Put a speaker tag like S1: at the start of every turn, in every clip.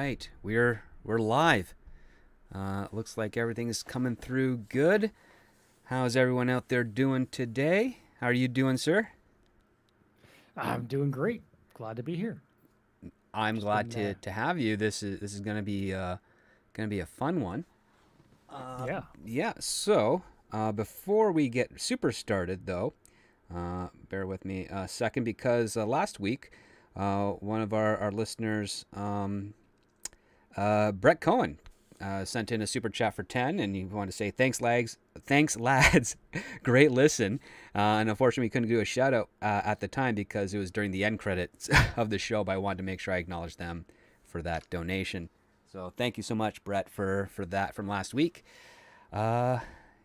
S1: right, we're live. Looks like everything is coming through good. How's everyone out there doing today? How are you doing, sir?
S2: I'm doing great. Glad to be here.
S1: I'm
S2: Just
S1: glad
S2: been,
S1: to have you. This is gonna be a fun one.
S2: yeah.
S1: Yeah. So before we get super started, though, bear with me a second because last week, one of our listeners, Brett Cohen, sent in a super chat for 10, and he wanted to say thanks lads, great listen. And unfortunately, we couldn't do a shout out at the time because it was during the end credits of the show. But I wanted to make sure I acknowledged them for that donation. So thank you so much, Brett, for that from last week. Uh,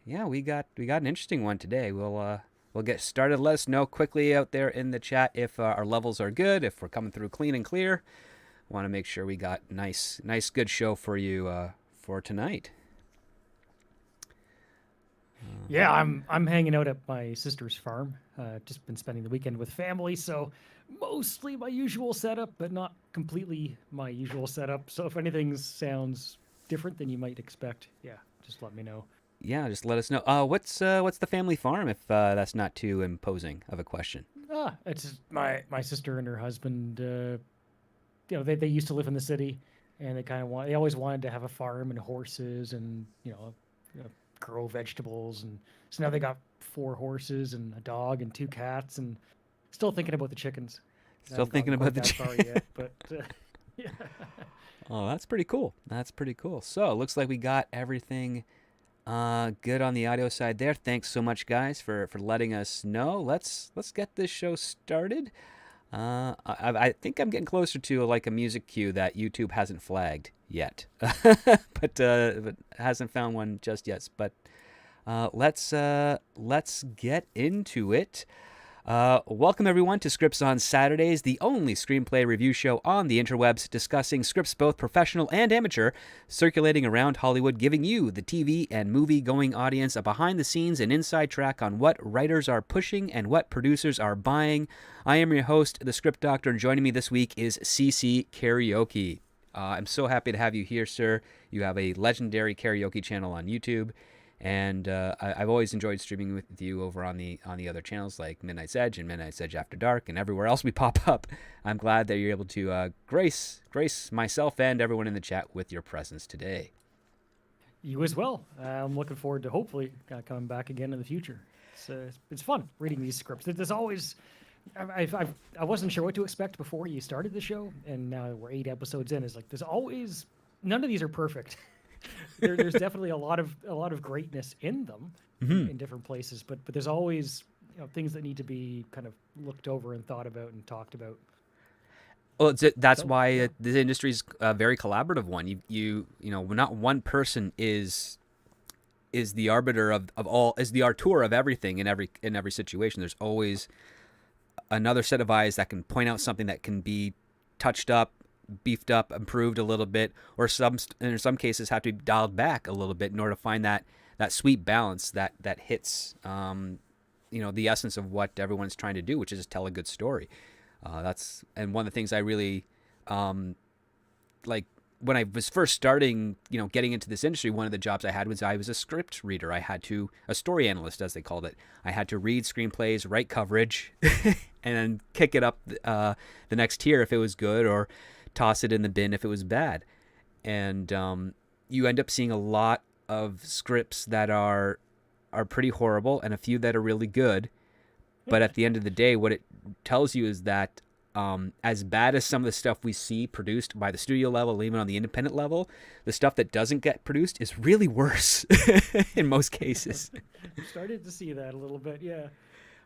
S1: yeah, we got an interesting one today. We'll get started. Let us know quickly out there in the chat if our levels are good, if we're coming through clean and clear. Want to make sure we got nice good show for you for tonight.
S2: Yeah, I'm hanging out at my sister's farm. Just been spending the weekend with family, so mostly my usual setup, but not completely my usual setup. So if anything sounds different than you might expect, yeah, just let me know.
S1: Yeah, just let us know. What's the family farm if that's not too imposing of a question?
S2: It's just my sister and her husband. They used to live in the city, and they always wanted to have a farm and horses and grow vegetables, and so now they got 4 horses and a dog and 2 cats, and still thinking about the chickens. I
S1: Still
S2: haven't
S1: thinking
S2: gotten
S1: about
S2: quite
S1: the.
S2: that far yet, but yeah.
S1: Oh, that's pretty cool. That's pretty cool. So it looks like we got everything good on the audio side there. Thanks so much, guys, for letting us know. Let's get this show started. I think I'm getting closer to like a music cue that YouTube hasn't flagged yet, but hasn't found one just yet. But let's get into it. Welcome everyone to Scripts on Saturdays, the only screenplay review show on the interwebs discussing scripts both professional and amateur, circulating around Hollywood, giving you, the TV and movie-going audience, a behind-the-scenes and inside track on what writers are pushing and what producers are buying. I am your host, the Script Doctor, and joining me this week is CC Karaoke. I'm so happy to have you here, sir. You have a legendary karaoke channel on YouTube, and I've always enjoyed streaming with you over on the other channels like Midnight's Edge and Midnight's Edge After Dark and everywhere else we pop up. I'm glad that you're able to grace myself and everyone in the chat with your presence today.
S2: You as well. I'm looking forward to hopefully coming back again in the future. It's fun reading these scripts. There's always I wasn't sure what to expect before you started the show, and now we're 8 episodes in. It's like there's always none of these are perfect. There's definitely a lot of greatness in them in different places, but there's always things that need to be kind of looked over and thought about and talked about.
S1: Well, that's
S2: So
S1: why
S2: yeah,
S1: this industry is a very collaborative one. Not one person is the arbiter of all, is the auteur of everything in every situation. There's always another set of eyes that can point out something that can be touched up, beefed up, improved a little bit, or in some cases have to be dialed back a little bit in order to find that sweet balance that hits the essence of what everyone's trying to do, which is tell a good story. And one of the things I really like when I was first starting, getting into this industry. One of the jobs I had was I was a script reader. A story analyst, as they called it. I had to read screenplays, write coverage, and then kick it up the next tier if it was good, or toss it in the bin if it was bad. And you end up seeing a lot of scripts that are pretty horrible and a few that are really good. But at the end of the day, what it tells you is that as bad as some of the stuff we see produced by the studio level, even on the independent level, the stuff that doesn't get produced is really worse in most cases.
S2: started to see that a little bit. Yeah,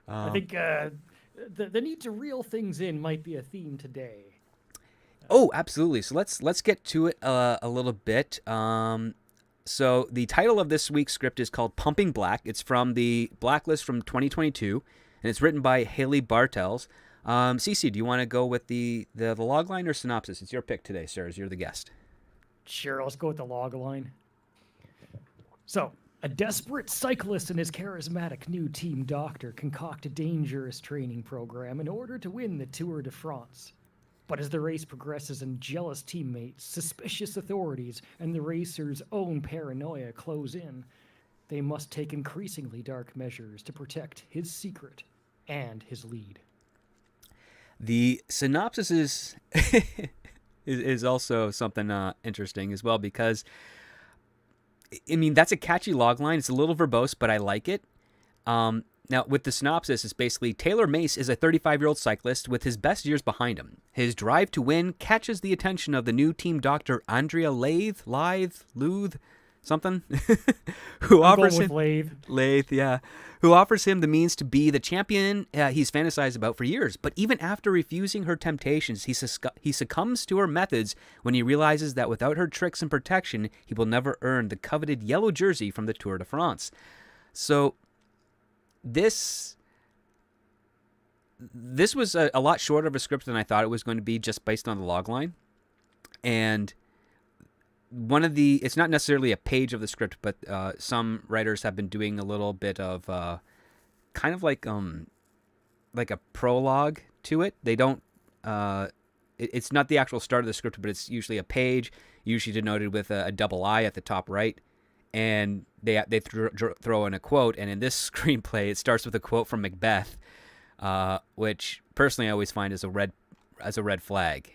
S2: I
S1: Um,
S2: think the need to reel things in might be a theme today.
S1: oh, absolutely. So let's get to it a little bit. So the title of this week's script is called Pumping Black. It's from the Blacklist from 2022, and it's written by Haley Bartels. Cece, do you want to go with the log line or synopsis? It's your pick today, sir, as you're the guest.
S2: Sure, let's go with the log line. So, a desperate cyclist and his charismatic new team doctor concoct a dangerous training program in order to win the Tour de France. But as the race progresses and jealous teammates, suspicious authorities, and the racer's own paranoia close in, they must take increasingly dark measures to protect his secret and his lead.
S1: The synopsis is is also something interesting as well, because I mean, that's a catchy logline. It's a little verbose, but I like it. Now, with the synopsis, it's basically Taylor Mace is a 35-year-old cyclist with his best years behind him. His drive to win catches the attention of the new team doctor Andrea Luth, something, who offers him Lathe, yeah, who offers him the means to be the champion he's fantasized about for years. But even after refusing her temptations, he succumbs to her methods when he realizes that without her tricks and protection, he will never earn the coveted yellow jersey from the Tour de France. So this was a lot shorter of a script than I thought it was going to be, just based on the logline. And it's not necessarily a page of the script, but some writers have been doing a little bit of kind of like a prologue to it. They don't it's not the actual start of the script, but it's usually a page, usually denoted with a double I at the top right, and they throw in a quote. And in this screenplay, it starts with a quote from Macbeth, which personally I always find as a red flag.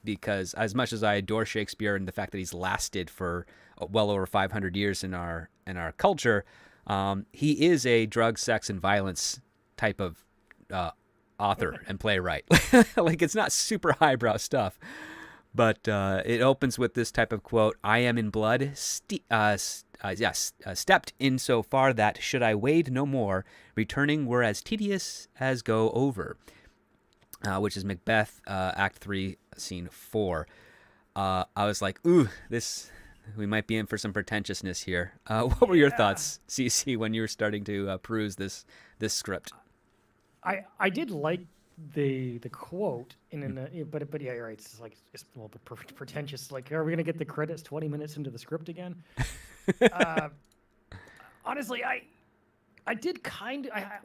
S1: Because as much as I adore Shakespeare and the fact that he's lasted for well over 500 years in our culture, he is a drug, sex, and violence type of author and playwright. Like, it's not super highbrow stuff, but it opens with this type of quote: "I am in blood, stepped in so far that, should I wade no more, returning were as tedious as go over." Which is Macbeth, Act 3, Scene 4. I was like, ooh, we might be in for some pretentiousness here. What were your thoughts, CC, when you were starting to peruse this script?
S2: I did like the quote, but yeah, you're right. It's like it's a little bit pretentious. Like, are we gonna get the credits 20 minutes into the script again? Honestly, I did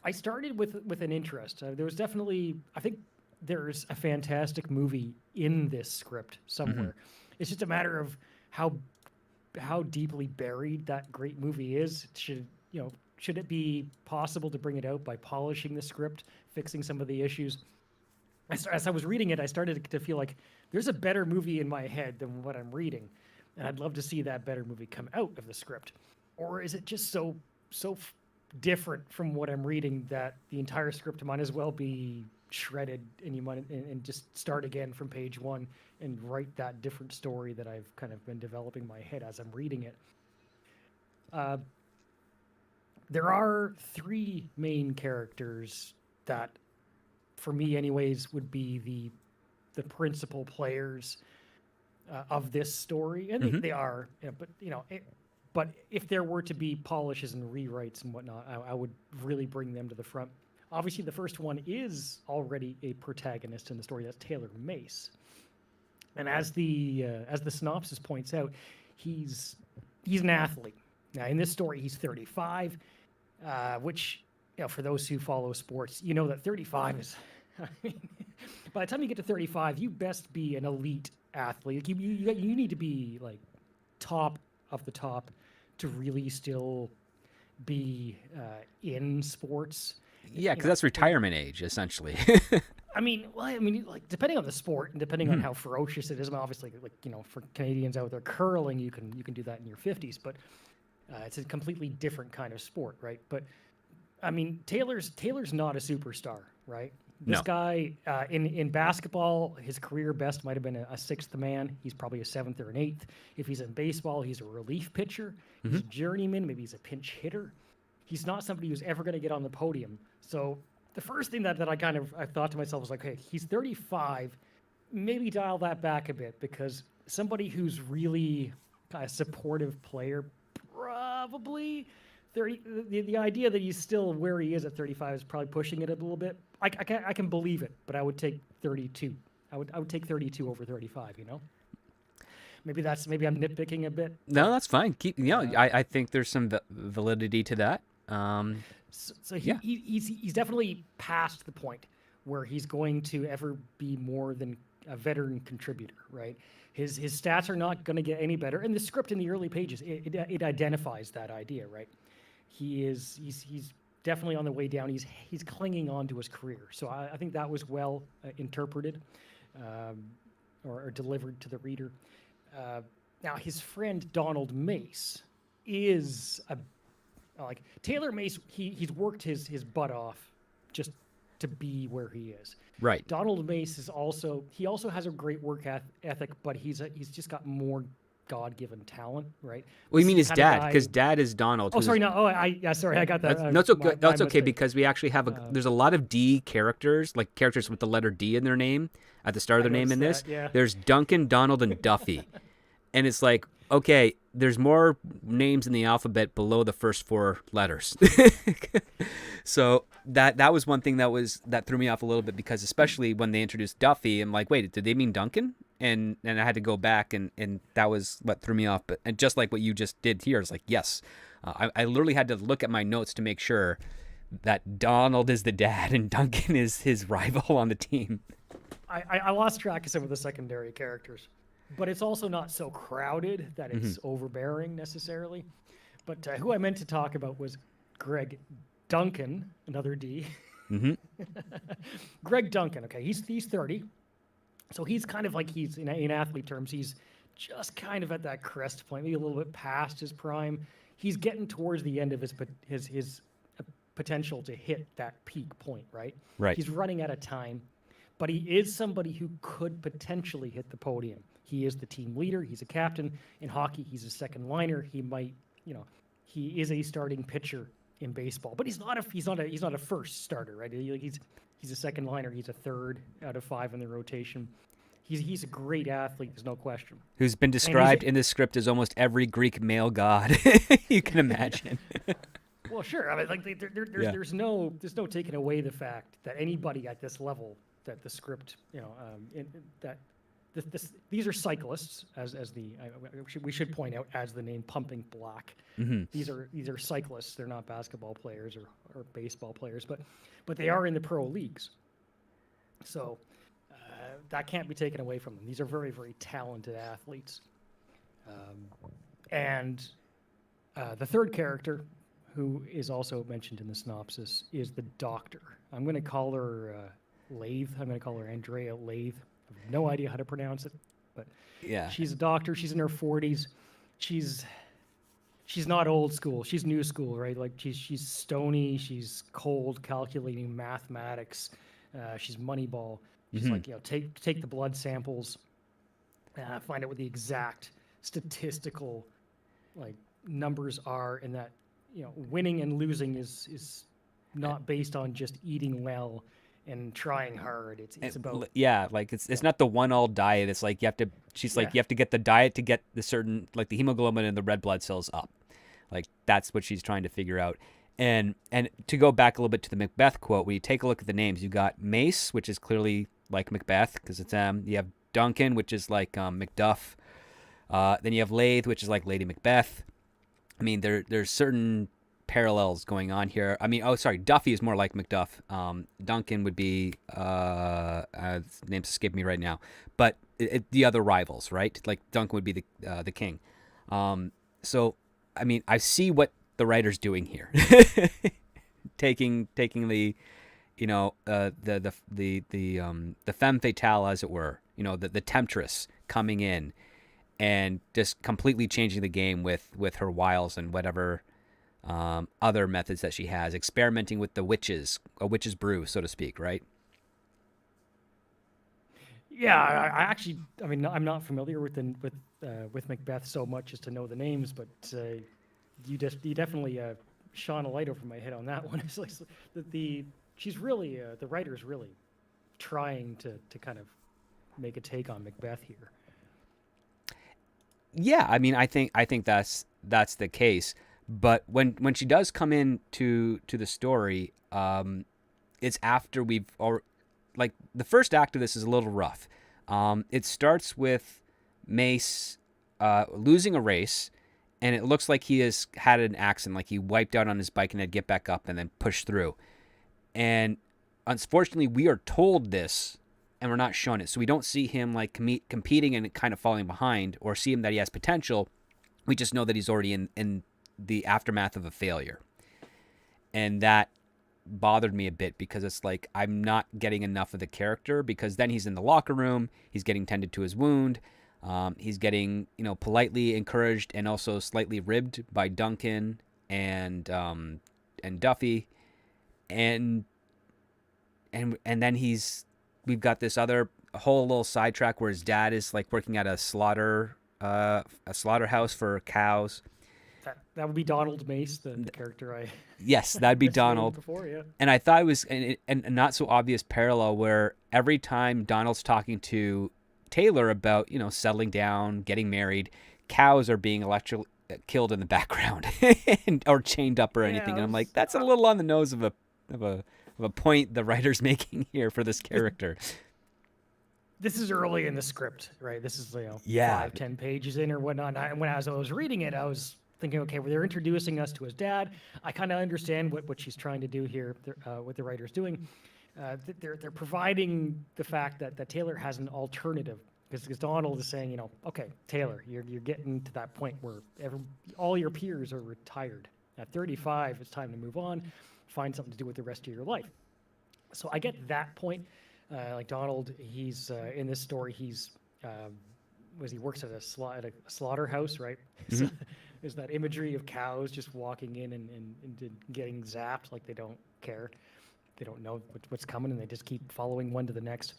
S2: I started with an interest. There was definitely, I think there's a fantastic movie in this script somewhere. Mm-hmm. It's just a matter of how deeply buried that great movie is. Should it be possible to bring it out by polishing the script, fixing some of the issues? As I was reading it, I started to feel like there's a better movie in my head than what I'm reading, and I'd love to see that better movie come out of the script. Or is it just so different from what I'm reading that the entire script might as well be shredded, and you might and just start again from page one and write that different story that I've kind of been developing in my head as I'm reading it. There are three main characters that, for me anyways, would be the principal players of this story, and they are, but if there were to be polishes and rewrites and whatnot, I would really bring them to the front. Obviously, the first one is already a protagonist in the story. That's Taylor Mace, and as the synopsis points out, he's an athlete. Now, in this story, he's 35, which, for those who follow sports, that 35 is. I mean, by the time you get to 35, you best be an elite athlete. You need to be like top of the top to really still be in sports.
S1: Yeah, because that's retirement age, essentially.
S2: like, depending on the sport and depending on how ferocious it is. Obviously, for Canadians out there, curling, you can do that in your 50s, but it's a completely different kind of sport, right? But I mean, Taylor's not a superstar, right? This guy in basketball, his career best might have been a sixth man. He's probably a seventh or an eighth. If he's in baseball, he's a relief pitcher. He's a journeyman. Maybe he's a pinch hitter. He's not somebody who's ever going to get on the podium. So the first thing that I thought to myself was like, hey, he's 35. Maybe dial that back a bit, because somebody who's really a supportive player, probably 30. The idea that he's still where he is at 35 is probably pushing it a little bit. I can believe it, but I would take 32. I would take 32 over 35. Maybe I'm nitpicking a bit.
S1: No, that's fine. I think there's some validity to that.
S2: He's definitely past the point where he's going to ever be more than a veteran contributor, right? His stats are not going to get any better, and the script in the early pages it identifies that idea, right? He's definitely on the way down. He's clinging on to his career, so I think that was well interpreted or delivered to the reader. Now his friend Donald Mace is like Taylor Mace. He's worked his butt off just to be where he is.
S1: Right.
S2: Donald Mace is also has a great work ethic, but he's just got more God-given talent, right?
S1: Well, you mean his dad, because dad is Donald.
S2: Oh, sorry, no. Oh, sorry, I got that.
S1: That's okay because we actually have there's a lot of D characters, like characters with the letter D in their name at the start of their name in this.
S2: Yeah.
S1: There's Duncan, Donald, and Duffy, and it's like, okay, there's more names in the alphabet below the first 4 letters. So that was one thing that threw me off a little bit, because especially when they introduced Duffy, I'm like, wait, did they mean Duncan? And I had to go back, and that was what threw me off. But and just like what you just did here, it's like, yes, I literally had to look at my notes to make sure that Donald is the dad and Duncan is his rival on the team.
S2: I lost track of some of the secondary characters, but it's also not so crowded that it's overbearing necessarily. But who I meant to talk about was Greg Duncan, another D.
S1: Mm-hmm.
S2: Greg Duncan. Okay, he's 30. So he's kind of like, he's in athlete terms, he's just kind of at that crest point, maybe a little bit past his prime. He's getting towards the end of his potential to hit that peak point, right?
S1: Right.
S2: He's running out of time, but he is somebody who could potentially hit the podium. He is the team leader. He's a captain. In hockey, he's a second liner. He might, he is a starting pitcher in baseball, but he's not a first starter, right? He's a second liner. He's a third out of 5 in the rotation. He's a great athlete. There's no question.
S1: Who's been described in this script as almost every Greek male god you can imagine.
S2: Well, sure. I mean, like there's no taking away the fact that anybody at this level, that the script, these are cyclists, we should point out, as the name Pumping Black.
S1: Mm-hmm.
S2: These are cyclists. They're not basketball players or baseball players, but they are in the pro leagues. So that can't be taken away from them. These are very, very talented athletes. And the third character, who is also mentioned in the synopsis, is the doctor. I'm going to call her Lathe. I'm going to call her Andrea Lathe. I have no idea how to pronounce it, but
S1: yeah,
S2: she's a doctor. She's in her 40s. She's not old school. She's new school, right? Like she's stony. She's cold, calculating mathematics. She's Moneyball. She's like, take the blood samples, find out what the exact statistical numbers are, and that winning and losing is not based on just eating well and trying hard. It's about
S1: it's not the 1-all diet. It's like you have to. She's like, you have to get the diet to get the certain, like the hemoglobin and the red blood cells up. Like that's what she's trying to figure out. And to go back a little bit to the Macbeth quote, when you take a look at the names, you got Mace, which is clearly like Macbeth because it's you have Duncan, which is like Macduff. Then you have Lathe, which is like Lady Macbeth. I mean, there's certain parallels going on here. I mean, Duffy is more like Macduff. Duncan would be names escape me right now, but the other rivals, right? Like Duncan would be the king. So I mean, I see what the writer's doing here, taking the the femme fatale, as it were, the temptress coming in and just completely changing the game with her wiles and whatever other methods that she has, experimenting with a witch's brew, so to speak, right?
S2: Yeah, I mean, I'm not familiar with Macbeth so much as to know the names, but you definitely shone a light over my head on that one. It's like she's really the writer's really trying to kind of make a take on Macbeth here.
S1: Yeah, I mean, I think that's the case. But when she does come in to the story, it's after the first act of this is a little rough. It starts with Mace losing a race, and it looks like he has had an accident, like he wiped out on his bike and had to get back up and then push through. And unfortunately, we are told this and we're not shown it. So we don't see him like competing and kind of falling behind, or see him that he has potential. We just know that he's already in the aftermath of a failure. And that bothered me a bit, because it's like I'm not getting enough of the character, because then he's in the locker room, he's getting tended to his wound, he's getting, politely encouraged and also slightly ribbed by Duncan and Duffy, and then we've got this other whole little sidetrack where his dad is like working at a slaughterhouse for cows.
S2: That would be Donald Mace, the character I.
S1: Yes, that'd be Donald.
S2: Before, yeah.
S1: And I thought it was a not so obvious parallel where every time Donald's talking to Taylor about, settling down, getting married, cows are being killed in the background or chained up or anything. And I'm like, that's a little on the nose of a point the writer's making here for this character.
S2: This is early in the script, right? This is 5-10 pages in or whatnot. And when I was reading it, I was thinking, okay, well, they're introducing us to his dad. I kind of understand what she's trying to do here, what the writer's doing. They're providing the fact that Taylor has an alternative, because Donald is saying, okay, Taylor, you're getting to that point where all your peers are retired. At 35, it's time to move on, find something to do with the rest of your life. So I get that point. Like Donald, he's in this story, he works at a slaughterhouse, right?
S1: Mm-hmm.
S2: So there's that imagery of cows just walking in and getting zapped, like they don't care. They don't know what's coming, and they just keep following one to the next.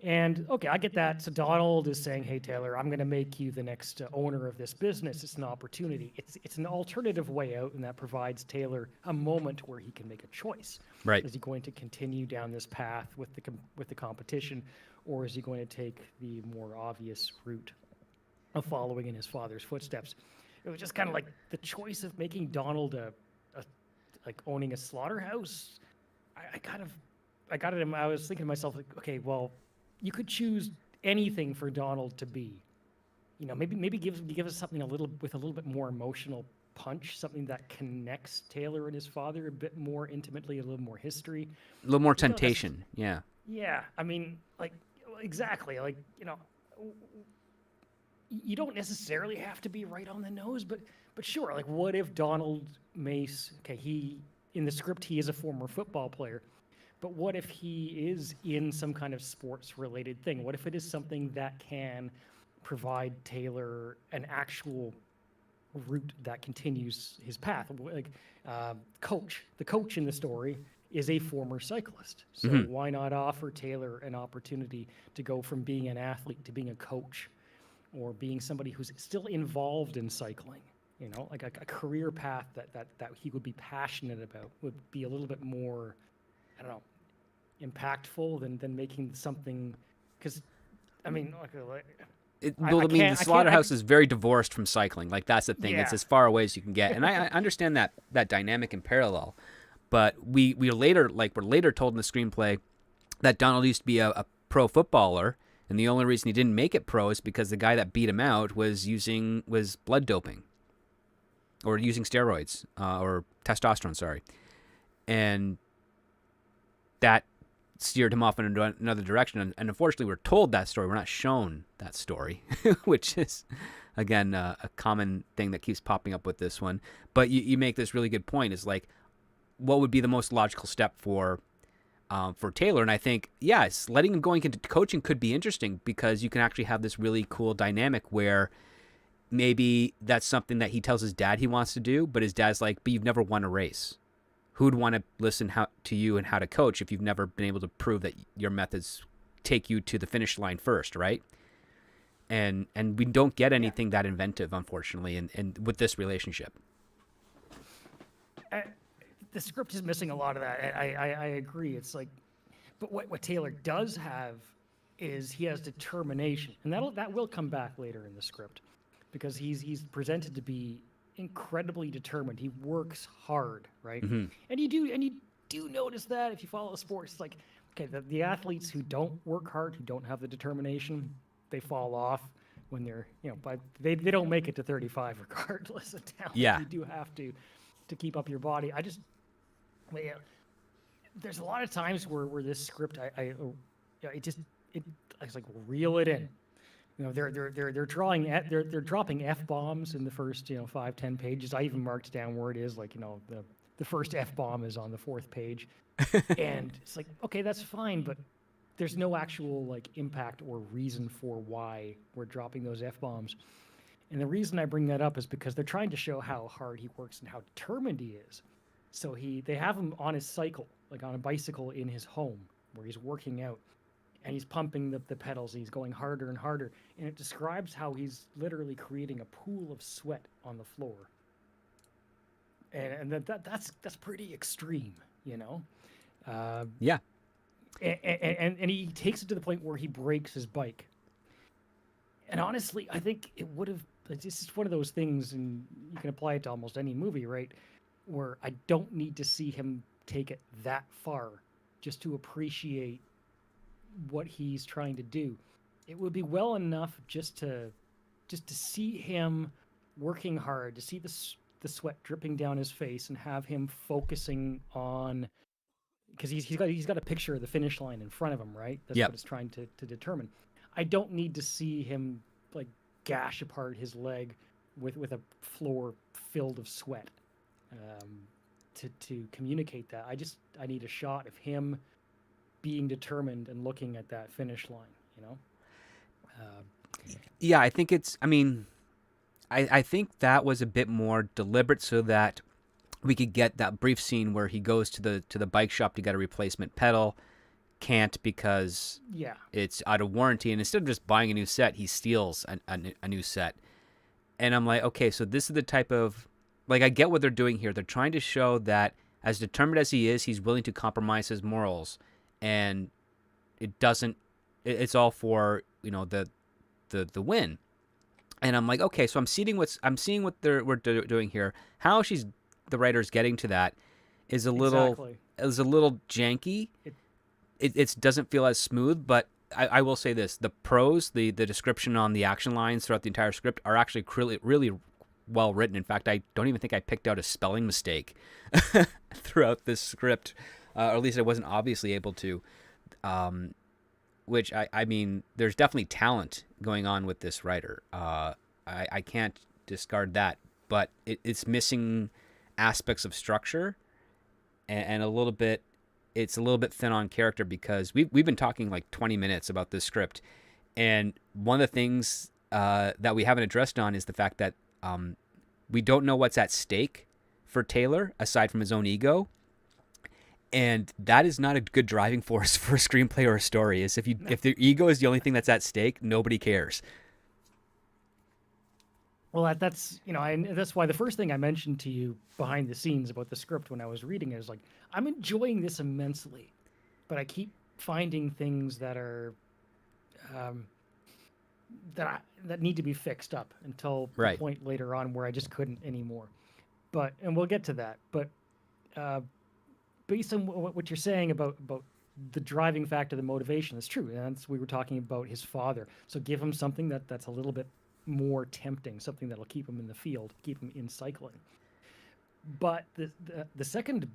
S2: And okay, I get that. So Donald is saying, hey, Taylor, I'm going to make you the next owner of this business. It's an opportunity. It's an alternative way out, and that provides Taylor a moment where he can make a choice.
S1: Right.
S2: Is he going to continue down this path with the competition, or is he going to take the more obvious route of following in his father's footsteps? It was just kind of like the choice of making Donald like owning a slaughterhouse. I was thinking to myself, like, okay, well, you could choose anything for Donald to be. Maybe give us something with a little bit more emotional punch, something that connects Taylor and his father a bit more intimately, a little more history,
S1: a little more temptation. Yeah.
S2: Yeah, I mean, like, exactly, like, you don't necessarily have to be right on the nose, but sure, like, what if Donald Mace, okay, in the script, he is a former football player, but what if he is in some kind of sports-related thing? What if it is something that can provide Taylor an actual route that continues his path? Like, the coach in the story is a former cyclist. So why not offer Taylor an opportunity to go from being an athlete to being a coach, or being somebody who's still involved in cycling? Like a career path that he would be passionate about, would be a little bit more, I don't know, impactful than making something. Because, I mean,
S1: the slaughterhouse is very divorced from cycling. Like, that's the thing. Yeah. It's as far away as you can get. And I understand that dynamic in parallel. But we're later told in the screenplay that Donald used to be a pro footballer, and the only reason he didn't make it pro is because the guy that beat him out was blood doping, or using steroids, or testosterone, sorry. And that steered him off in another direction. And unfortunately, we're told that story. We're not shown that story, which is, again, a common thing that keeps popping up with this one. But you make this really good point, is like, what would be the most logical step for Taylor? And I think, yes, letting him going into coaching could be interesting, because you can actually have this really cool dynamic where maybe that's something that he tells his dad he wants to do, but his dad's like, but you've never won a race. Who'd want to listen to you and how to coach if you've never been able to prove that your methods take you to the finish line first, right? And we don't get anything that inventive, unfortunately, and with this relationship.
S2: The script is missing a lot of that. I agree. It's like, but what Taylor does have is he has determination, and that will come back later in the script, because he's presented to be incredibly determined. He works hard, right? Mm-hmm. And you do notice that if you follow the sports. It's like, okay, the athletes who don't work hard, who don't have the determination, they fall off when they're, but they don't make it to 35 regardless of talent.
S1: Yeah.
S2: You do have to keep up your body. there's a lot of times where this script, yeah, I was like, reel it in. You know, they're drawing at they're dropping f bombs in the first 5-10 pages. I even marked down where it is. Like the first f bomb is on the fourth page, and it's like, okay, that's fine, but there's no actual like impact or reason for why we're dropping those f bombs. And the reason I bring that up is because they're trying to show how hard he works and how determined he is. So they have him on his cycle, like on a bicycle in his home, where he's working out, and he's pumping the pedals, and he's going harder and harder. And it describes how he's literally creating a pool of sweat on the floor. And that's pretty extreme, you know. Uh,
S1: Yeah.
S2: and he takes it to the point where he breaks his bike. And honestly, I think it would have. This is one of those things, and you can apply it to almost any movie, right? Where I don't need to see him take it that far just to appreciate what he's trying to do. It would be well enough just to see him working hard, to see the sweat dripping down his face, and have him focusing on, because he's got a picture of the finish line in front of him, right? That's
S1: Yep.
S2: what it's trying to determine. I don't need to see him like gash apart his leg with a floor filled of sweat to communicate that. I need a shot of him being determined and looking at that finish line. You know.
S1: Yeah, I think it's. I mean, I think that was a bit more deliberate so that we could get that brief scene where he goes to the bike shop to get a replacement pedal, can't because
S2: Yeah.
S1: it's out of warranty, and instead of just buying a new set, he steals a new set. And I'm like, okay, so this is the type of, like, I get what they're doing here. They're trying to show that as determined as he is, he's willing to compromise his morals, and it doesn't. It's all for the win. And I'm like, okay, so I'm seeing what we're doing here. How the writer's getting to that is
S2: Exactly.
S1: a little janky.
S2: It,
S1: It doesn't feel as smooth, but I will say this: the prose, the description on the action lines throughout the entire script are actually really well written. In fact, I don't even think I picked out a spelling mistake throughout this script, or at least I wasn't obviously able to. Which I mean, there's definitely talent going on with this writer. I can't discard that, but it's missing aspects of structure and a little bit. It's a little bit thin on character because we've been talking like 20 minutes about this script, and one of the things that we haven't addressed on is the fact that we don't know what's at stake for Taylor aside from his own ego. And that is not a good driving force for a screenplay or a story. Is if their ego is the only thing that's at stake, nobody cares.
S2: well, and that's why the first thing I mentioned to you behind the scenes about the script when I was reading it is like, I'm enjoying this immensely, but I keep finding things that are um, that need to be fixed up until the
S1: Right.
S2: point later on where I just couldn't anymore. And we'll get to that. But uh, based on what you're saying about the driving factor, the motivation, is true. And we were talking about his father. So give him something that's a little bit more tempting, something that'll keep him in the field, keep him in cycling. But the second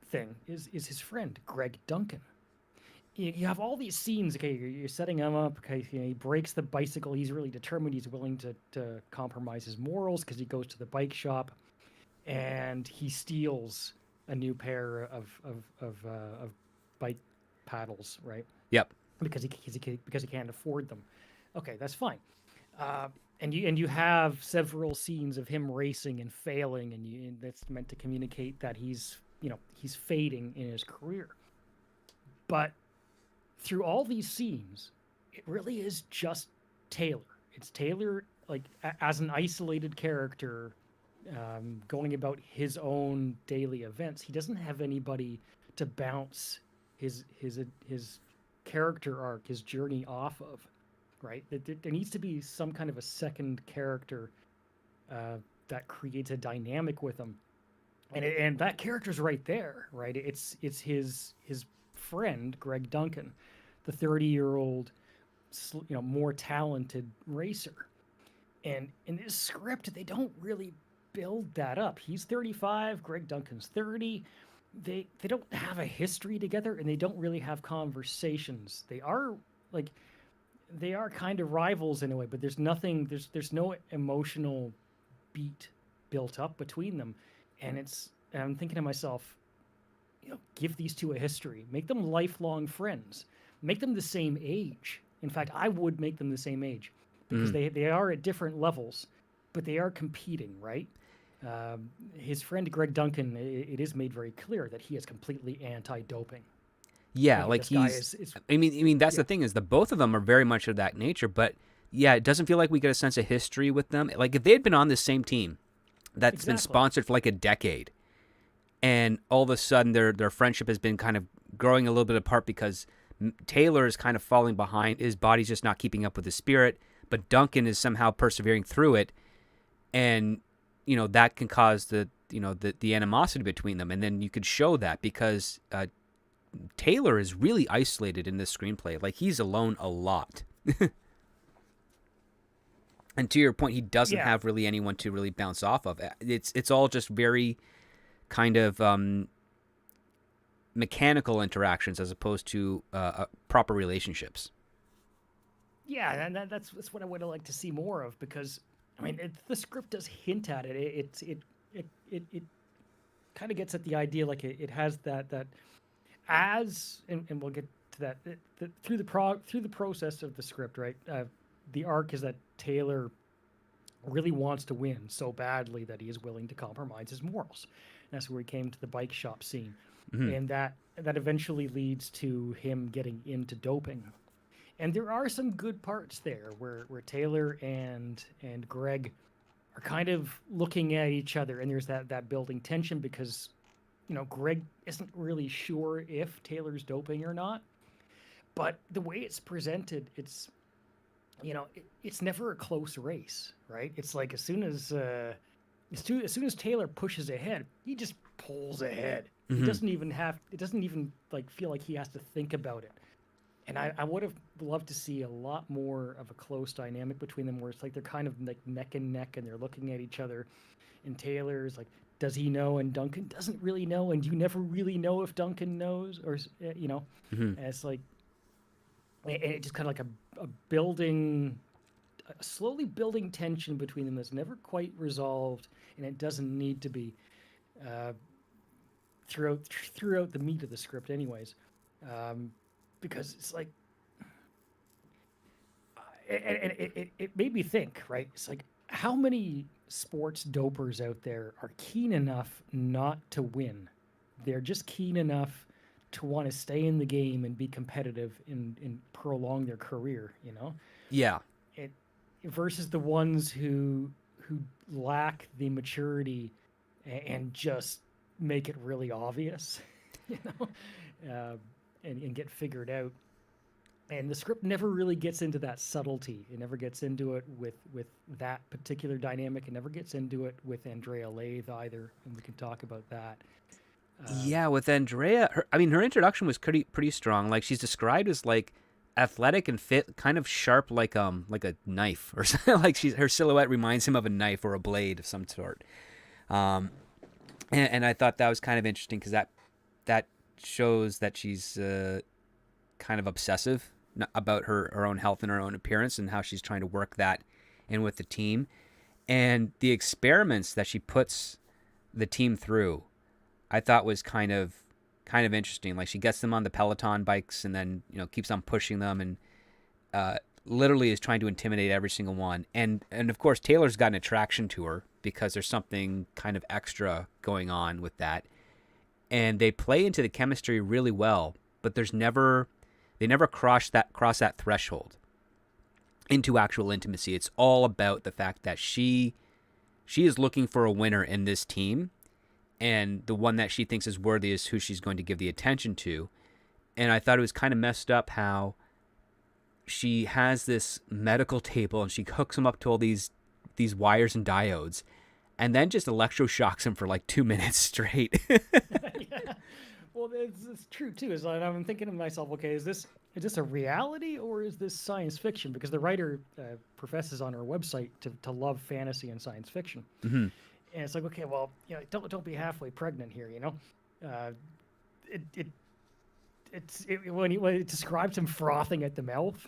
S2: thing is his friend Greg Duncan. You have all these scenes. Okay, you're setting him up. Okay, he breaks the bicycle. He's really determined. He's willing to compromise his morals because he goes to the bike shop, and he steals a new pair of bike paddles, right?
S1: Yep.
S2: Because he can't afford them. Okay, that's fine. And you have several scenes of him racing and failing, and that's meant to communicate that he's fading in his career. But through all these scenes, it really is just Taylor. It's Taylor like as an isolated character, going about his own daily events. He doesn't have anybody to bounce his character arc, his journey off of, right? There needs to be some kind of a second character that creates a dynamic with him, and that character's right there, right? It's his friend Greg Duncan, the 30-year-old, more talented racer. And in this script, they don't really build that up. He's 35, Greg Duncan's 30. they don't have a history together, and they don't really have conversations. Like they are kind of rivals in a way, but there's nothing. There's no emotional beat built up between them, and I'm thinking to myself, give these two a history, make them lifelong friends, make them the same age. In fact, I would make them the same age because
S1: Mm.
S2: they are at different levels, but they are competing, right? His friend Greg Duncan, it is made very clear that he is completely anti-doping.
S1: Yeah,
S2: And
S1: like
S2: this guy
S1: he's.
S2: is
S1: I mean, that's
S2: yeah,
S1: the thing is the both of them are very much of that nature. But yeah, it doesn't feel like we get a sense of history with them. Like if they had been on the same team that's been
S2: exactly.
S1: sponsored for like a decade, and all of a sudden their friendship has been kind of growing a little bit apart because Taylor is kind of falling behind. His body's just not keeping up with his spirit, but Duncan is somehow persevering through it, and that can cause the animosity between them, and then you could show that because Taylor is really isolated in this screenplay. Like he's alone a lot. And to your point, he doesn't
S2: Yeah,
S1: have really anyone to really bounce off of. It's all just very kind of mechanical interactions as opposed to proper relationships.
S2: yeah, and that's what I would have liked to see more of because I mean the script does hint at it. It kind of gets at the idea like it has that and we'll get to that through the process of the script, right? The arc is that Taylor really wants to win so badly that he is willing to compromise his morals. And that's where he came to the bike shop scene,
S1: Mm-hmm.
S2: and that eventually leads to him getting into doping. And there are some good parts there where Taylor and Greg are kind of looking at each other, and there's that building tension because Greg isn't really sure if Taylor's doping or not. But the way it's presented, it's never a close race, right? It's like as soon as Taylor pushes ahead, he just pulls ahead. He
S1: Mm-hmm.
S2: doesn't even have it doesn't even like feel like he has to think about it. And I would have loved to see a lot more of a close dynamic between them where it's like they're kind of like neck and neck and they're looking at each other, and Taylor's like, does he know? And Duncan doesn't really know, and you never really know if Duncan knows
S1: Mm-hmm.
S2: and it's like, and it just kind of like a building, a slowly building tension between them that's never quite resolved, and it doesn't need to be uh, throughout the meat of the script, anyways, because it's like, and it made me think, right? It's like how many sports dopers out there are keen enough not to win? They're just keen enough to want to stay in the game and be competitive and prolong their career,
S1: Yeah.
S2: it versus the ones who lack the maturity and just make it really obvious, you know, uh, and get figured out. And the script never really gets into that subtlety. It never gets into it with that particular dynamic. It never gets into it with Andrea Lathe either, and we can talk about that. Um,
S1: Yeah, with Andrea, her introduction was pretty strong. Like she's described as like athletic and fit, kind of sharp, like a knife or something. Like her silhouette reminds him of a knife or a blade of some sort. Um, and I thought that was kind of interesting because that shows that she's kind of obsessive about her own health and her own appearance and how she's trying to work that in with the team and the experiments that she puts the team through. I thought was kind of interesting. Like she gets them on the Peloton bikes and then keeps on pushing them and literally is trying to intimidate every single one. And of course Taylor's got an attraction to her because there's something kind of extra going on with that. And they play into the chemistry really well, but they never cross that threshold into actual intimacy. It's all about the fact that she is looking for a winner in this team, and the one that she thinks is worthy is who she's going to give the attention to. And I thought it was kind of messed up how she has this medical table and she hooks him up to all these wires and diodes and then just electroshocks him for like 2 minutes straight.
S2: yeah. Well, it's true too. Is I'm thinking to myself, okay, is this a reality or is this science fiction? Because the writer professes on her website to love fantasy and science fiction,
S1: Mm-hmm.
S2: and it's like, okay, well, don't be halfway pregnant here, Uh, it, it when it describes him frothing at the mouth,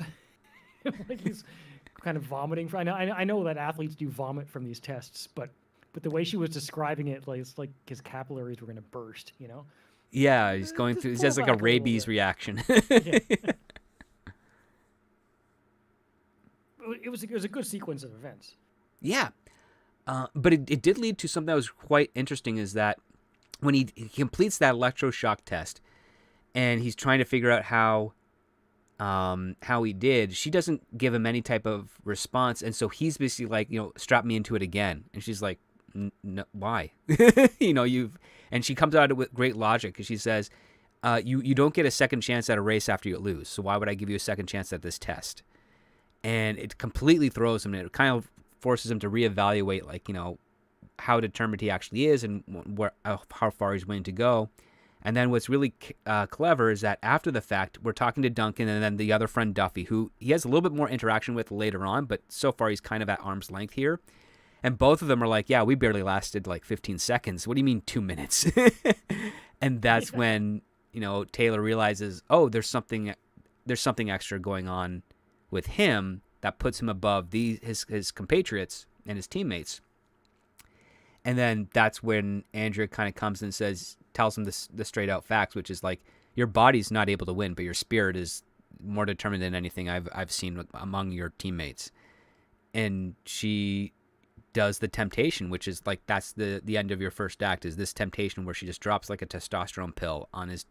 S2: like he's kind of vomiting. I know that athletes do vomit from these tests, but the way she was describing it, like it's like his capillaries were going to burst.
S1: Yeah, he's going
S2: Just
S1: through. He
S2: pull
S1: has like a
S2: back a little
S1: rabies
S2: bit.
S1: reaction.
S2: Yeah. It was a good sequence of events.
S1: Yeah, but it did lead to something that was quite interesting. Is that when he completes that electroshock test, and he's trying to figure out how he did, she doesn't give him any type of response, and so he's basically like, strap me into it again, and she's like, no, why? And she comes out with great logic because she says, you don't get a second chance at a race after you lose, so why would I give you a second chance at this test? And it completely throws him, and it kind of forces him to reevaluate, like, how determined he actually is and how far he's willing to go. And then what's really clever is that after the fact, we're talking to Duncan and then the other friend Duffy, who he has a little bit more interaction with later on, but so far he's kind of at arm's length here. And both of them are like, yeah, we barely lasted like 15 seconds. What do you mean 2 minutes? And that's when, Taylor realizes, oh, there's something extra going on with him that puts him above his compatriots and his teammates. And then that's when Andrea kind of comes and tells him the straight out facts, which is like, your body's not able to win, but your spirit is more determined than anything I've seen among your teammates. And she does the temptation, which is like, that's the end of your first act, is this temptation where she just drops like a testosterone pill on his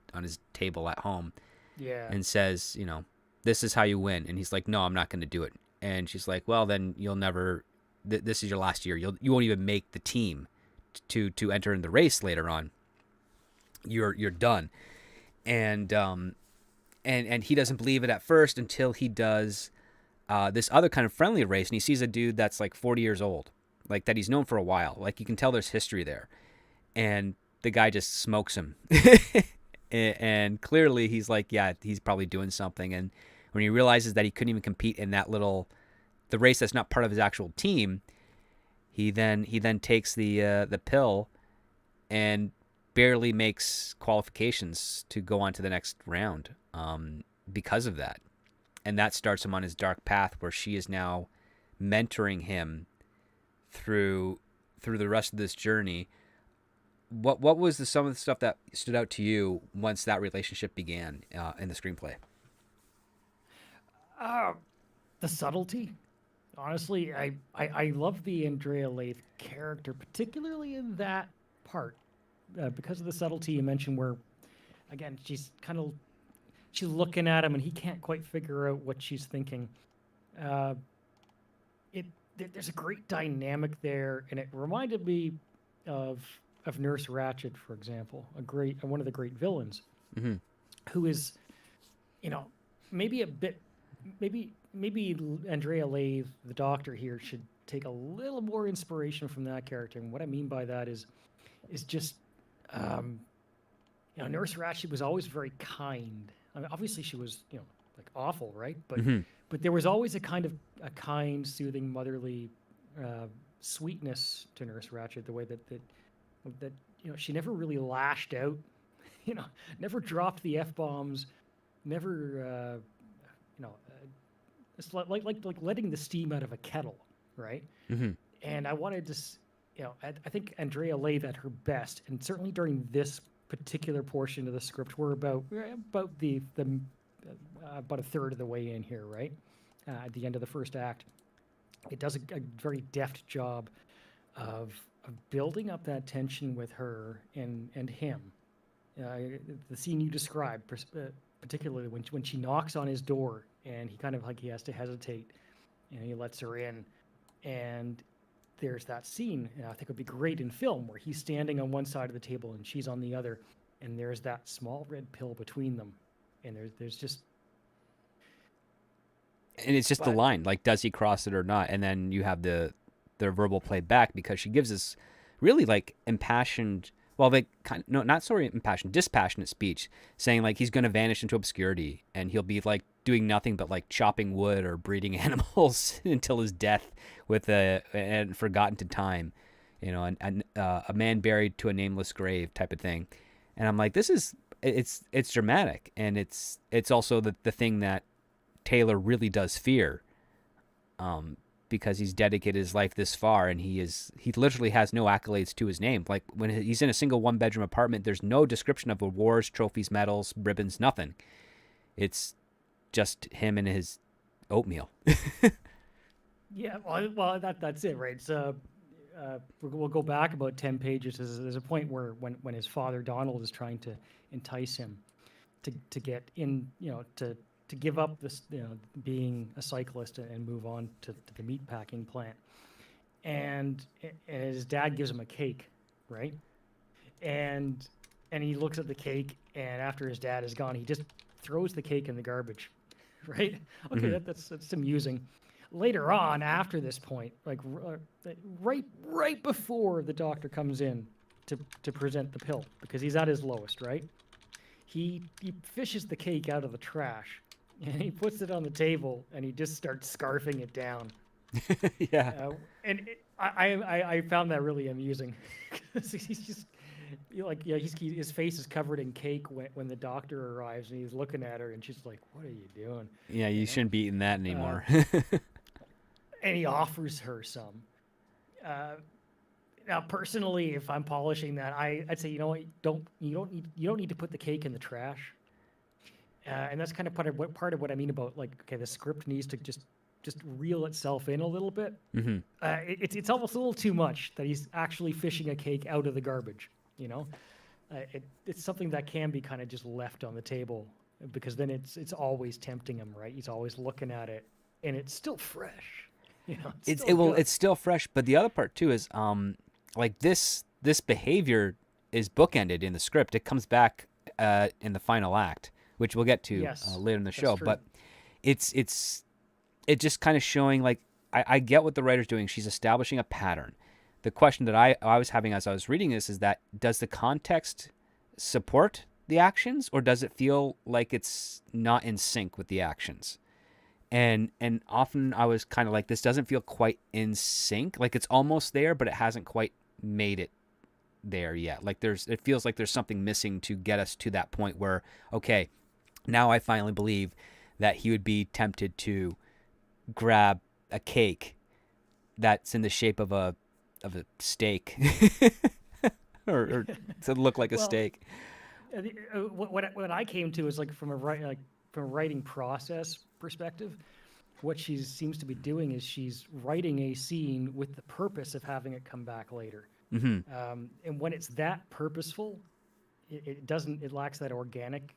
S1: table at home.
S2: Yeah.
S1: And says, this is how you win. And he's like, no, I'm not going to do it. And she's like, well, then you'll never. This is your last year. You won't even make the team to enter in the race later on. You're done. And he doesn't believe it at first until he does this other kind of friendly race, and he sees a dude that's like 40 years old, like that he's known for a while. Like you can tell there's history there, and the guy just smokes him. And clearly he's like, yeah, he's probably doing something. And when he realizes that he couldn't even compete in the race that's not part of his actual team, he then takes the pill and barely makes qualifications to go on to the next round because of that. And that starts him on his dark path, where she is now mentoring him through the rest of this journey. What was some of the stuff that stood out to you once that relationship began in the screenplay?
S2: The subtlety. Honestly, I love the Andrea Lathe character, particularly in that part, because of the subtlety you mentioned, where, again, she's looking at him and he can't quite figure out what she's thinking. There's a great dynamic there, and it reminded me of Nurse Ratched, for example, one of the great villains,
S1: mm-hmm.
S2: who is, maybe Andrea Lathe, the doctor here, should take a little more inspiration from that character. And what I mean by that is just, Nurse Ratched was always very kind. I mean, obviously she was, like awful, right? But
S1: mm-hmm.
S2: but there was always a kind, soothing, motherly sweetness to Nurse Ratched. The way that she never really lashed out, never dropped the F-bombs, never it's like letting the steam out of a kettle, right?
S1: Mm-hmm.
S2: And I wanted to, I think Andrea Lathe at her best, and certainly during this particular portion of the script, we're about about a third of the way in here, right? At the end of the first act, it does a very deft job of building up that tension with her and him. The scene you described, particularly when she knocks on his door and he has to hesitate, and he lets her in, and there's that scene, and I think it would be great in film, where he's standing on one side of the table and she's on the other, and there's that small red pill between them, and there's just,
S1: and it's just the line, like, does he cross it or not? And then you have their verbal play back, because she gives this really like impassioned, dispassionate speech, saying like he's going to vanish into obscurity and he'll be like doing nothing but like chopping wood or breeding animals until his death and forgotten to time, and a man buried to a nameless grave type of thing. And I'm like, this is it's dramatic, and it's also the thing that Taylor really does fear, because he's dedicated his life this far, and he literally has no accolades to his name. Like when he's in a single 1-bedroom apartment, there's no description of awards, trophies, medals, ribbons, nothing. It's just him and his oatmeal.
S2: Yeah, well, that's it, right? So we'll go back about 10 pages. There's a point where when his father Donald is trying to entice him to get in, to give up this, being a cyclist and move on to the meat packing plant, and his dad gives him a cake, right? And he looks at the cake, and after his dad is gone, he just throws the cake in the garbage, right? Okay,
S1: Mm-hmm.
S2: that's amusing. Later on, after this point, like right before the doctor comes in to present the pill, because he's at his lowest, right? He fishes the cake out of the trash, and he puts it on the table, and he just starts scarfing it down.
S1: Yeah.
S2: And I found that really amusing, because he's just his face is covered in cake when the doctor arrives, and he's looking at her, and she's like, "What are you doing?"
S1: Yeah, you
S2: You know.
S1: shouldn't be eating that
S2: Uh,
S1: anymore.
S2: and he offers her some. Uh, Now, personally, if I'm polishing that, I'd say, you don't need to put the cake in the trash. And that's kind of part of what I mean about, like, okay, the script needs to just reel itself in a little bit.
S1: Mm-hmm.
S2: It's almost a little too much that he's actually fishing a cake out of the garbage. You know, it's something that can be kind of just left on the table, because then it's always tempting him, right? He's always looking at it, and it's still fresh. It's
S1: It's
S2: still
S1: it will
S2: good.
S1: it's still fresh, but the other part too is like this behavior is bookended in the script. It comes back in the final act, which we'll get to
S2: Yes,
S1: later in the
S2: that's
S1: show.
S2: true.
S1: But it's it just kind of showing, like, I get what the writer's doing. She's establishing a pattern. The question that I was having as I was reading this is that, does the context support the actions, or does it feel like it's not in sync with the actions? And often I was kind of like, this doesn't feel quite in sync. Like it's almost there, but it hasn't quite made it there yet. Like it feels like there's something missing to get us to that point where, okay, now I finally believe that he would be tempted to grab a cake that's in the shape of a steak, or to look like a
S2: Well,
S1: steak.
S2: what I came to is, like, from a writing process perspective, what she seems to be doing is she's writing a scene with the purpose of having it come back later.
S1: Mm-hmm.
S2: And when it's that purposeful, it lacks that organic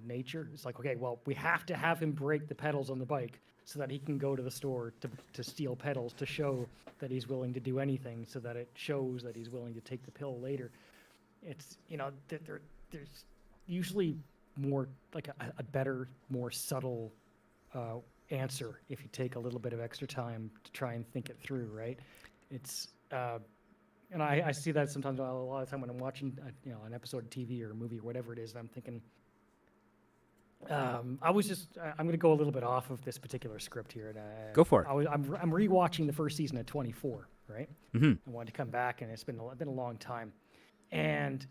S2: nature. It's like, okay, well, we have to have him break the pedals on the bike so that he can go to the store to steal pedals, to show that he's willing to do anything, so that it shows that he's willing to take the pill later. It's, there's usually more, like, a better, more subtle uh, answer if you take a little bit of extra time to try and think it through, right? It's and I see that sometimes, a lot of time, when I'm watching an episode of TV or a movie or whatever it is, and I'm thinking, I'm going to go a little bit off of this particular script here, and
S1: Go for it.
S2: I'm rewatching the first season of 24, right?
S1: Mm-hmm.
S2: I wanted to come back, and it's been a long time. And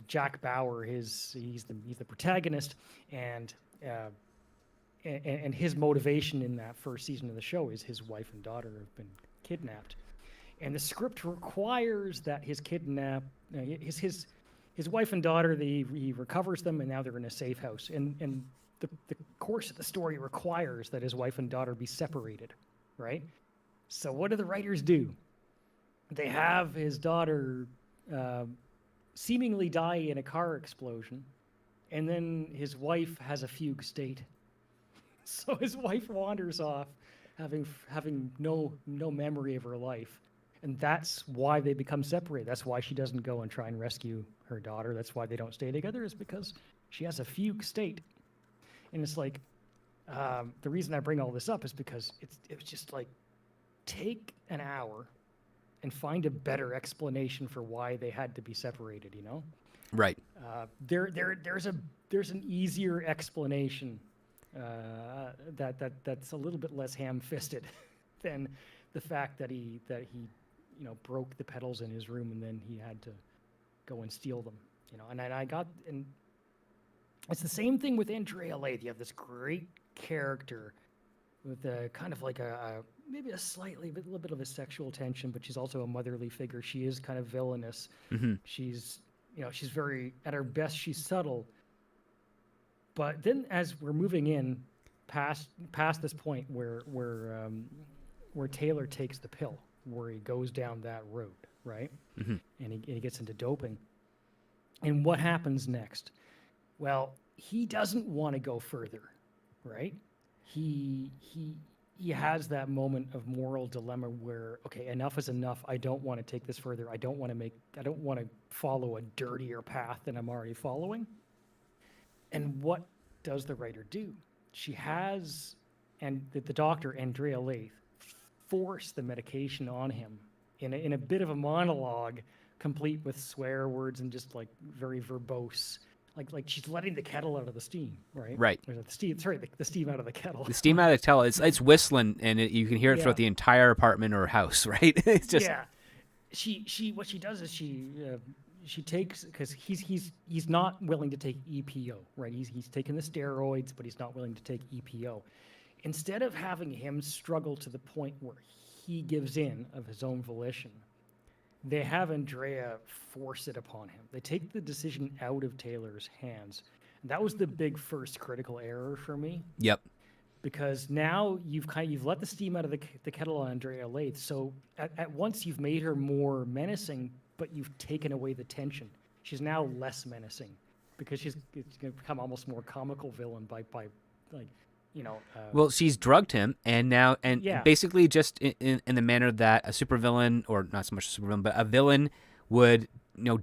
S2: Jack Bauer, he's the protagonist, and his motivation in that first season of the show is his wife and daughter have been kidnapped, and the script requires that his wife and daughter, he recovers them, and now they're in a safe house, and the course of the story requires that his wife and daughter be separated, right? So what do the writers do? They have his daughter uh, seemingly die in a car explosion, and then his wife has a fugue state. So his wife wanders off, having no memory of her life, and that's why they become separated. That's why she doesn't go and try and rescue her daughter. That's why they don't stay together, is because she has a fugue state. And it's like, the reason I bring all this up is because it was just like, take an hour and find a better explanation for why they had to be separated.
S1: Right.
S2: There's an easier explanation that's a little bit less ham-fisted than the fact that he broke the pedals in his room, and then he had to go and steal them. and I got, and it's the same thing with Andrea Lathe. You have this great character with a kind of like maybe a little bit of a sexual tension, but she's also a motherly figure. She is kind of villainous. She's, she's very, at her best, she's subtle. But then as we're moving in past this point where Taylor takes the pill, where he goes down that road, right? And he gets into doping. And what happens next? Well, he doesn't want to go further, right? He has that moment of moral dilemma where, okay, enough is enough. I don't want to take this further. I don't want to follow a dirtier path than I'm already following. And what does the writer do? She has, and the doctor, Andrea Lathe, force the medication on him in a bit of a monologue, complete with swear words and just like very verbose. Like she's letting the kettle out of the steam, right?
S1: Right.
S2: Or the steam out of the kettle.
S1: The steam out of the kettle, it's whistling, and you can hear it throughout the entire apartment or house, right? It's just
S2: What she does is she takes, because he's not willing to take EPO, right? He's taking the steroids, but he's not willing to take EPO. Instead of having him struggle to the point where he gives in of his own volition, they have Andrea force it upon him. They take the decision out of Taylor's hands. That was the big first critical error for me.
S1: Yep.
S2: Because now you've let the steam out of the kettle on Andrea Lathe. So at once you've made her more menacing, but you've taken away the tension. She's now less menacing because it's going to become almost more comical villain by like,
S1: well, she's drugged him, and basically just in the manner that a supervillain, or not so much a supervillain, but a villain would,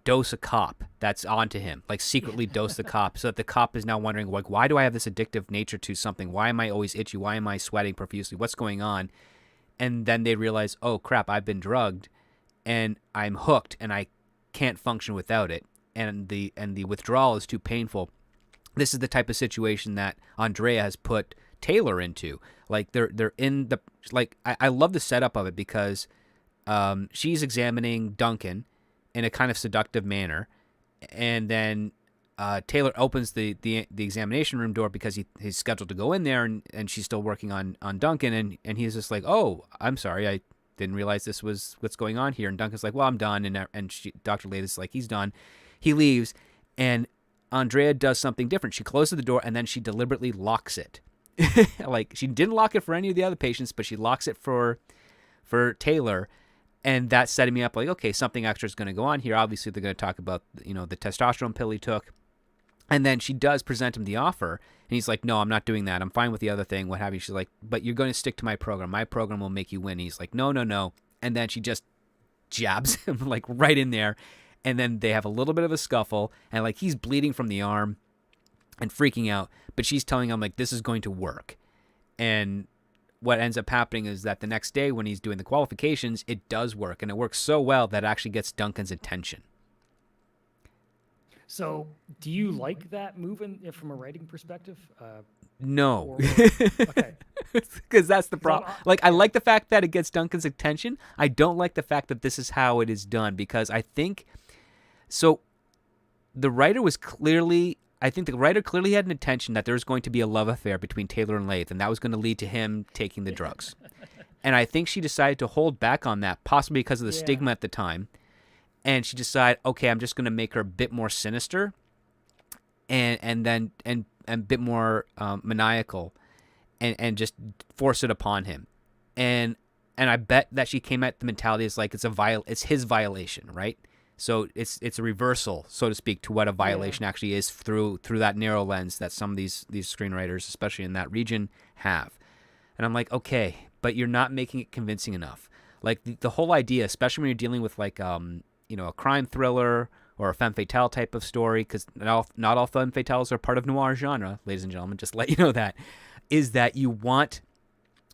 S1: dose a cop that's onto him, like secretly dose the cop, so that the cop is now wondering, like, why do I have this addictive nature to something? Why am I always itchy? Why am I sweating profusely? What's going on? And then they realize, oh crap, I've been drugged, and I'm hooked, and I can't function without it, and the withdrawal is too painful. This is the type of situation that Andrea has put Taylor into. Like they're in the, like, I love the setup of it because she's examining Duncan in a kind of seductive manner, and then Taylor opens the examination room door because he's scheduled to go in there, and she's still working on Duncan, and he's just like, oh, I'm sorry, I didn't realize this was what's going on here. And Duncan's like, well, I'm done, and Dr. Lathe is like, he's done. He leaves, and Andrea does something different. She closes the door, and then she deliberately locks it. Like, she didn't lock it for any of the other patients, but she locks it for Taylor, and that's setting me up like, okay, something extra is going to go on here. Obviously, they're going to talk about, the testosterone pill he took, and then she does present him the offer, and he's like, no, I'm not doing that. I'm fine with the other thing, what have you. She's like, but you're going to stick to my program. My program will make you win. And he's like, no. And then she just jabs him like right in there. And then they have a little bit of a scuffle, and like he's bleeding from the arm and freaking out, but she's telling him like this is going to work. And what ends up happening is that the next day when he's doing the qualifications, it does work, and it works so well that it actually gets Duncan's attention.
S2: So do you like that move from a writing perspective?
S1: No.
S2: Okay.
S1: Because that's the problem. Like, I like the fact that it gets Duncan's attention. I don't like the fact that this is how it is done, because I think... So the writer clearly had an intention that there was going to be a love affair between Taylor and Lathe, and that was going to lead to him taking the drugs. And I think she decided to hold back on that, possibly because of the stigma at the time. And she decided, okay, I'm just going to make her a bit more sinister and a bit more maniacal, and just force it upon him. And I bet that she came at the mentality as like it's his violation, right? So it's a reversal, so to speak, to what a violation actually is through that narrow lens that some of these screenwriters, especially in that region, have. And I'm like, okay, but you're not making it convincing enough. Like the whole idea, especially when you're dealing with like a crime thriller or a femme fatale type of story, because not all femme fatales are part of noir genre, ladies and gentlemen. Just to let you know that, is that you want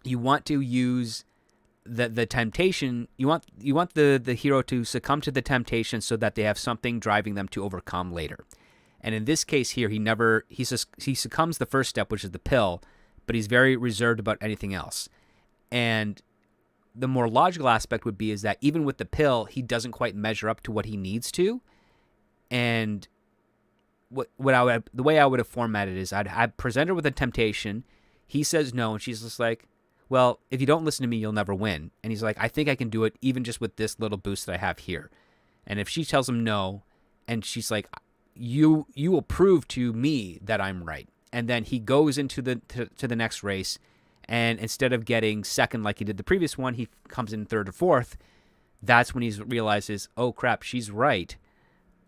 S1: to use the temptation. You want the hero to succumb to the temptation so that they have something driving them to overcome later. And in this case here, he succumbs the first step, which is the pill, but he's very reserved about anything else. And the more logical aspect would be is that even with the pill, he doesn't quite measure up to what he needs to. And the way I would have formatted is I'd present her with a temptation. He says no, and she's just like, well, if you don't listen to me, you'll never win. And he's like, I think I can do it even just with this little boost that I have here. And if she tells him no, and she's like, you will prove to me that I'm right. And then he goes into to the next race, and instead of getting second like he did the previous one, he comes in third or fourth. That's when he realizes, oh crap, she's right,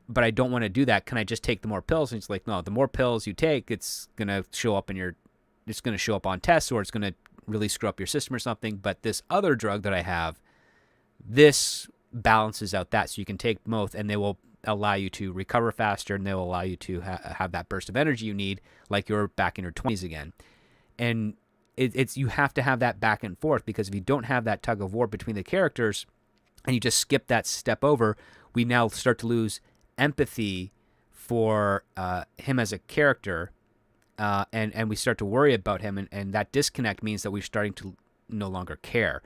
S1: but I don't want to do that. Can I just take the more pills? And he's like, no, the more pills you take, it's gonna show up it's gonna show up on tests, or it's gonna really screw up your system or something. But this other drug that I have, this balances out that, so you can take both, and they will allow you to recover faster, and they will allow you to have that burst of energy you need, like you're back in your 20s again. And it's you have to have that back and forth, because if you don't have that tug of war between the characters, and you just skip that step over, we now start to lose empathy for him as a character, and we start to worry about him, and that disconnect means that we're starting to no longer care.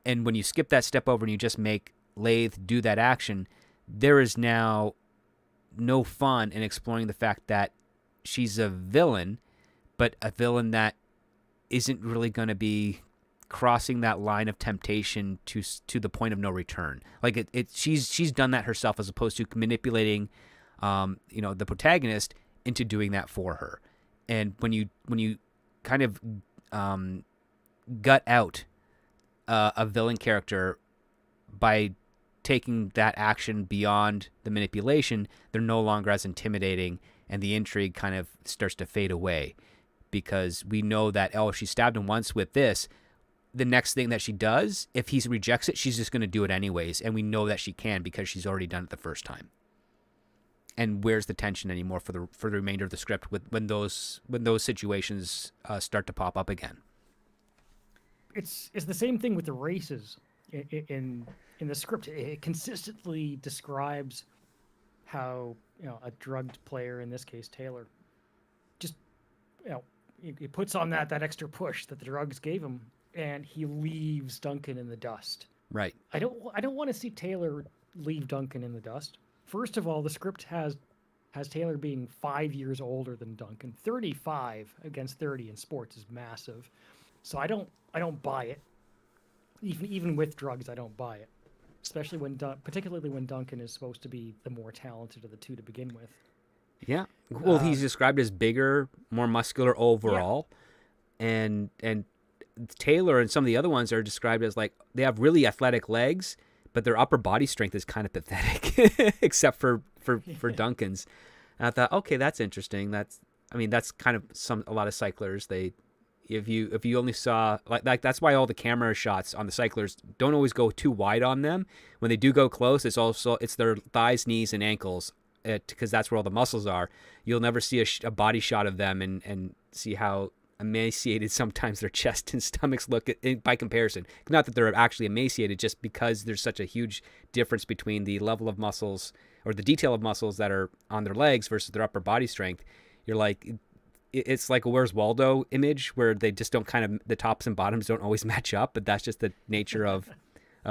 S1: And when you skip that step over and you just make Lathe do that action, there is now no fun in exploring the fact that she's a villain, but a villain that isn't really going to be crossing that line of temptation to the point of no return. Like she's done that herself, as opposed to manipulating, the protagonist into doing that for her. And when you kind of gut out a villain character by taking that action beyond the manipulation, they're no longer as intimidating, and the intrigue kind of starts to fade away, because we know that, oh, she stabbed him once with this. The next thing that she does, if he rejects it, she's just going to do it anyways, and we know that she can because she's already done it the first time. And where's the tension anymore for the remainder of the script when those situations start to pop up again?
S2: It's the same thing with the races in the script. It consistently describes how a drugged player, in this case Taylor, just he puts on that extra push that the drugs gave him, and he leaves Duncan in the dust.
S1: Right.
S2: I don't want to see Taylor leave Duncan in the dust. First of all, the script has Taylor being 5 years older than Duncan. 35 against 30 in sports is massive. So I don't buy it. Even with drugs, I don't buy it. Especially particularly when Duncan is supposed to be the more talented of the two to begin with.
S1: Yeah. Well, he's described as bigger, more muscular overall, and Taylor and some of the other ones are described as like they have really athletic legs, but their upper body strength is kind of pathetic, except for Duncan's. And I thought, okay, that's interesting. That's kind of a lot of cyclers. If you only saw like that's why all the camera shots on the cyclers don't always go too wide on them. When they do go close, it's their thighs, knees, and ankles, because that's where all the muscles are. You'll never see a body shot of them and see how emaciated sometimes their chest and stomachs look by comparison. Not that they're actually emaciated, just because there's such a huge difference between the level of muscles or the detail of muscles that are on their legs versus their upper body strength. You're like, it's like a Where's Waldo image where they just don't the tops and bottoms don't always match up, but that's just the nature of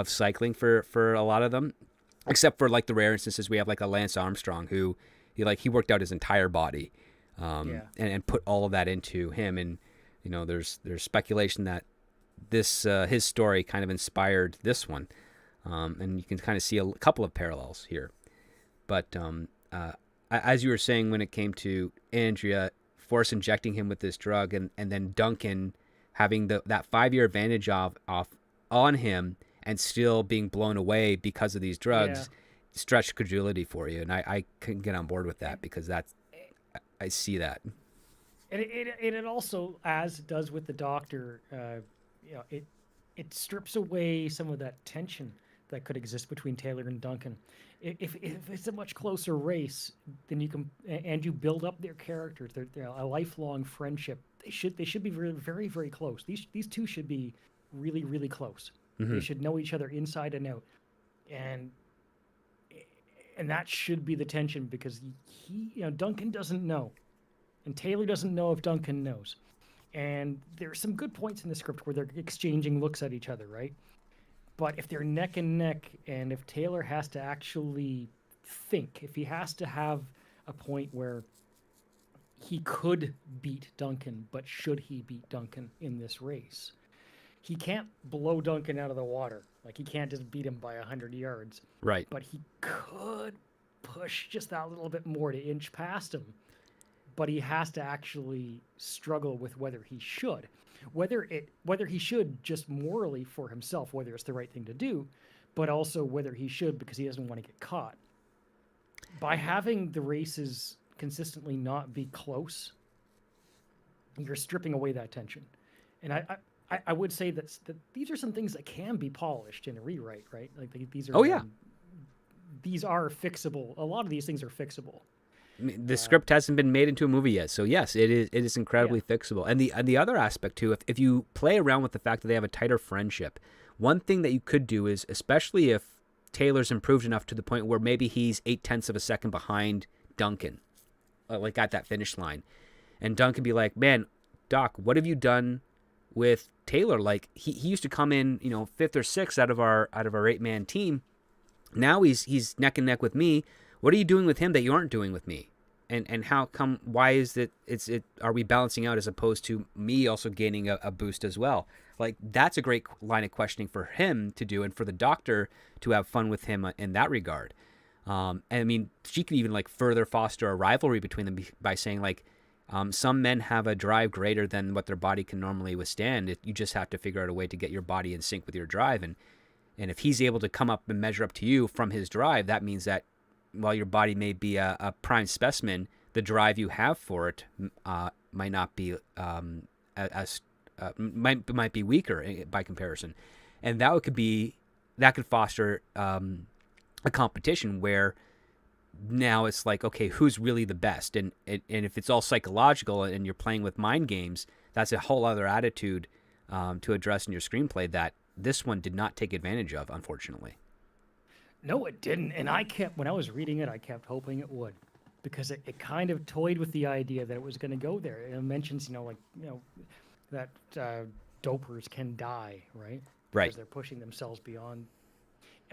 S1: cycling for a lot of them, except for like the rare instances we have like a Lance Armstrong who he worked out his entire body. And put all of that into him, and there's speculation that this his story kind of inspired this one, and you can kind of see a couple of parallels here. But as you were saying, when it came to Andrea force injecting him with this drug, and then Duncan having that 5-year advantage on him and still being blown away because of these drugs, stretched credulity for you, and I couldn't get on board with that, because I see that.
S2: And it also, as it does with the Doctor, it strips away some of that tension that could exist between Taylor and Duncan. If it's a much closer race, then you can, and you build up their characters, they're a lifelong friendship. They should be very, very, very close. These two should be really, really close. Mm-hmm. They should know each other inside and out, and that should be the tension, because Duncan doesn't know, and Taylor doesn't know if Duncan knows. And there's some good points in the script where they're exchanging looks at each other, right? But if they're neck and neck, and if Taylor has to actually think, if he has to have a point where he could beat Duncan, but should he beat Duncan in this race? He can't blow Duncan out of the water. Like, he can't just beat him by 100 yards.
S1: Right.
S2: But he could push just that little bit more to inch past him. But he has to actually struggle with whether he should. Whether he should just morally for himself, whether it's the right thing to do, but also whether he should because he doesn't want to get caught. By having the races consistently not be close, you're stripping away that tension. And I would say that these are some things that can be polished in a rewrite, right? Like these are.
S1: Oh yeah.
S2: These are fixable. A lot of these things are fixable.
S1: I mean, the script hasn't been made into a movie yet, so yes, it is incredibly fixable. And the other aspect too, if you play around with the fact that they have a tighter friendship, one thing that you could do is, especially if Taylor's improved enough to the point where maybe he's 0.8 of a second behind Duncan, like at that finish line, and Duncan be like, "Man, Doc, what have you done with Taylor? Like he used to come in, 5th or 6th out of our 8-man team. Now he's neck and neck with me. What are you doing with him that you aren't doing with me? And how come? Why is it? Are we balancing out as opposed to me also gaining a boost as well? Like that's a great line of questioning for him to do, and for the doctor to have fun with him in that regard. And I mean, she could even like further foster a rivalry between them by saying like, some men have a drive greater than what their body can normally withstand. You just have to figure out a way to get your body in sync with your drive, and if he's able to come up and measure up to you from his drive, that means that while your body may be a prime specimen, the drive you have for it might not be might be weaker by comparison, and that could foster a competition where now it's like, okay, who's really the best, and if it's all psychological and you're playing with mind games, that's a whole other attitude to address in your screenplay that this one did not take advantage of, unfortunately.
S2: No, it didn't. And when I was reading it, I kept hoping it would, because it kind of toyed with the idea that it was going to go there. It mentions, that dopers can die, right?
S1: Right.
S2: Because they're pushing themselves beyond.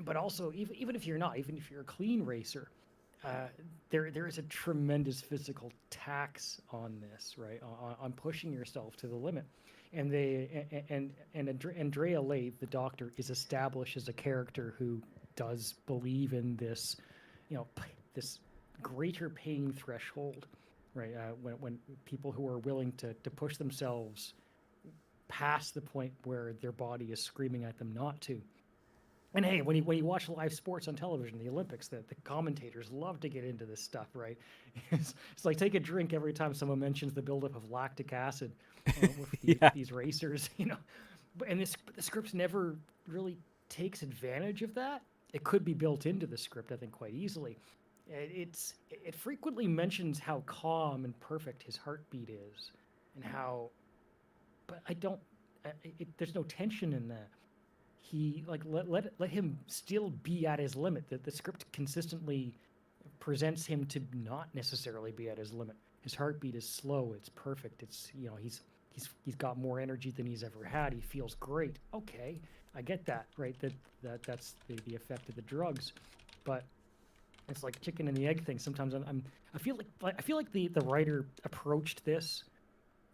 S2: But also, even if you're not, even if you're a clean racer, there is a tremendous physical tax on this, right? On pushing yourself to the limit. And Andrea Leigh, the doctor, is established as a character who does believe in this, this greater pain threshold, right? When people who are willing to push themselves past the point where their body is screaming at them not to. And hey, when you watch live sports on television, the Olympics, the commentators love to get into this stuff, right? It's like take a drink every time someone mentions the buildup of lactic acid with these racers, And the script never really takes advantage of that. It could be built into the script, I think, quite easily. It frequently mentions how calm and perfect his heartbeat is, and how, but there's no tension in that. He let him still be at his limit. That the script consistently presents him to not necessarily be at his limit. His heartbeat is slow. It's perfect. It's he's got more energy than he's ever had. He feels great. Okay, I get that, right? That's the effect of the drugs, but it's like chicken and the egg thing. Sometimes I feel like the writer approached this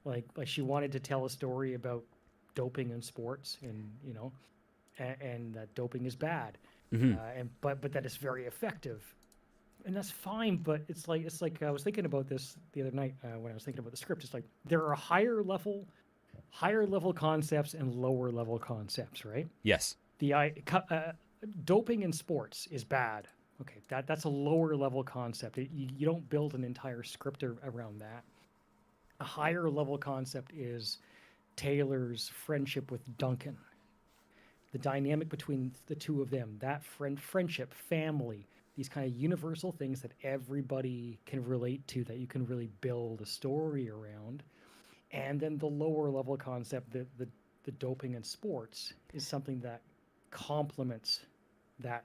S2: like she wanted to tell a story about doping in sports, and and that doping is bad, but that it's very effective, and that's fine. But it's like I was thinking about this the other night when I was thinking about the script. It's like there are higher level concepts and lower level concepts, right?
S1: Yes.
S2: Doping in sports is bad. Okay, that's a lower level concept. You don't build an entire script around that. A higher level concept is Taylor's friendship with Duncan. The dynamic between the two of them, that friendship, family, these kind of universal things that everybody can relate to, that you can really build a story around. And then the lower level concept, the doping in sports, is something that complements that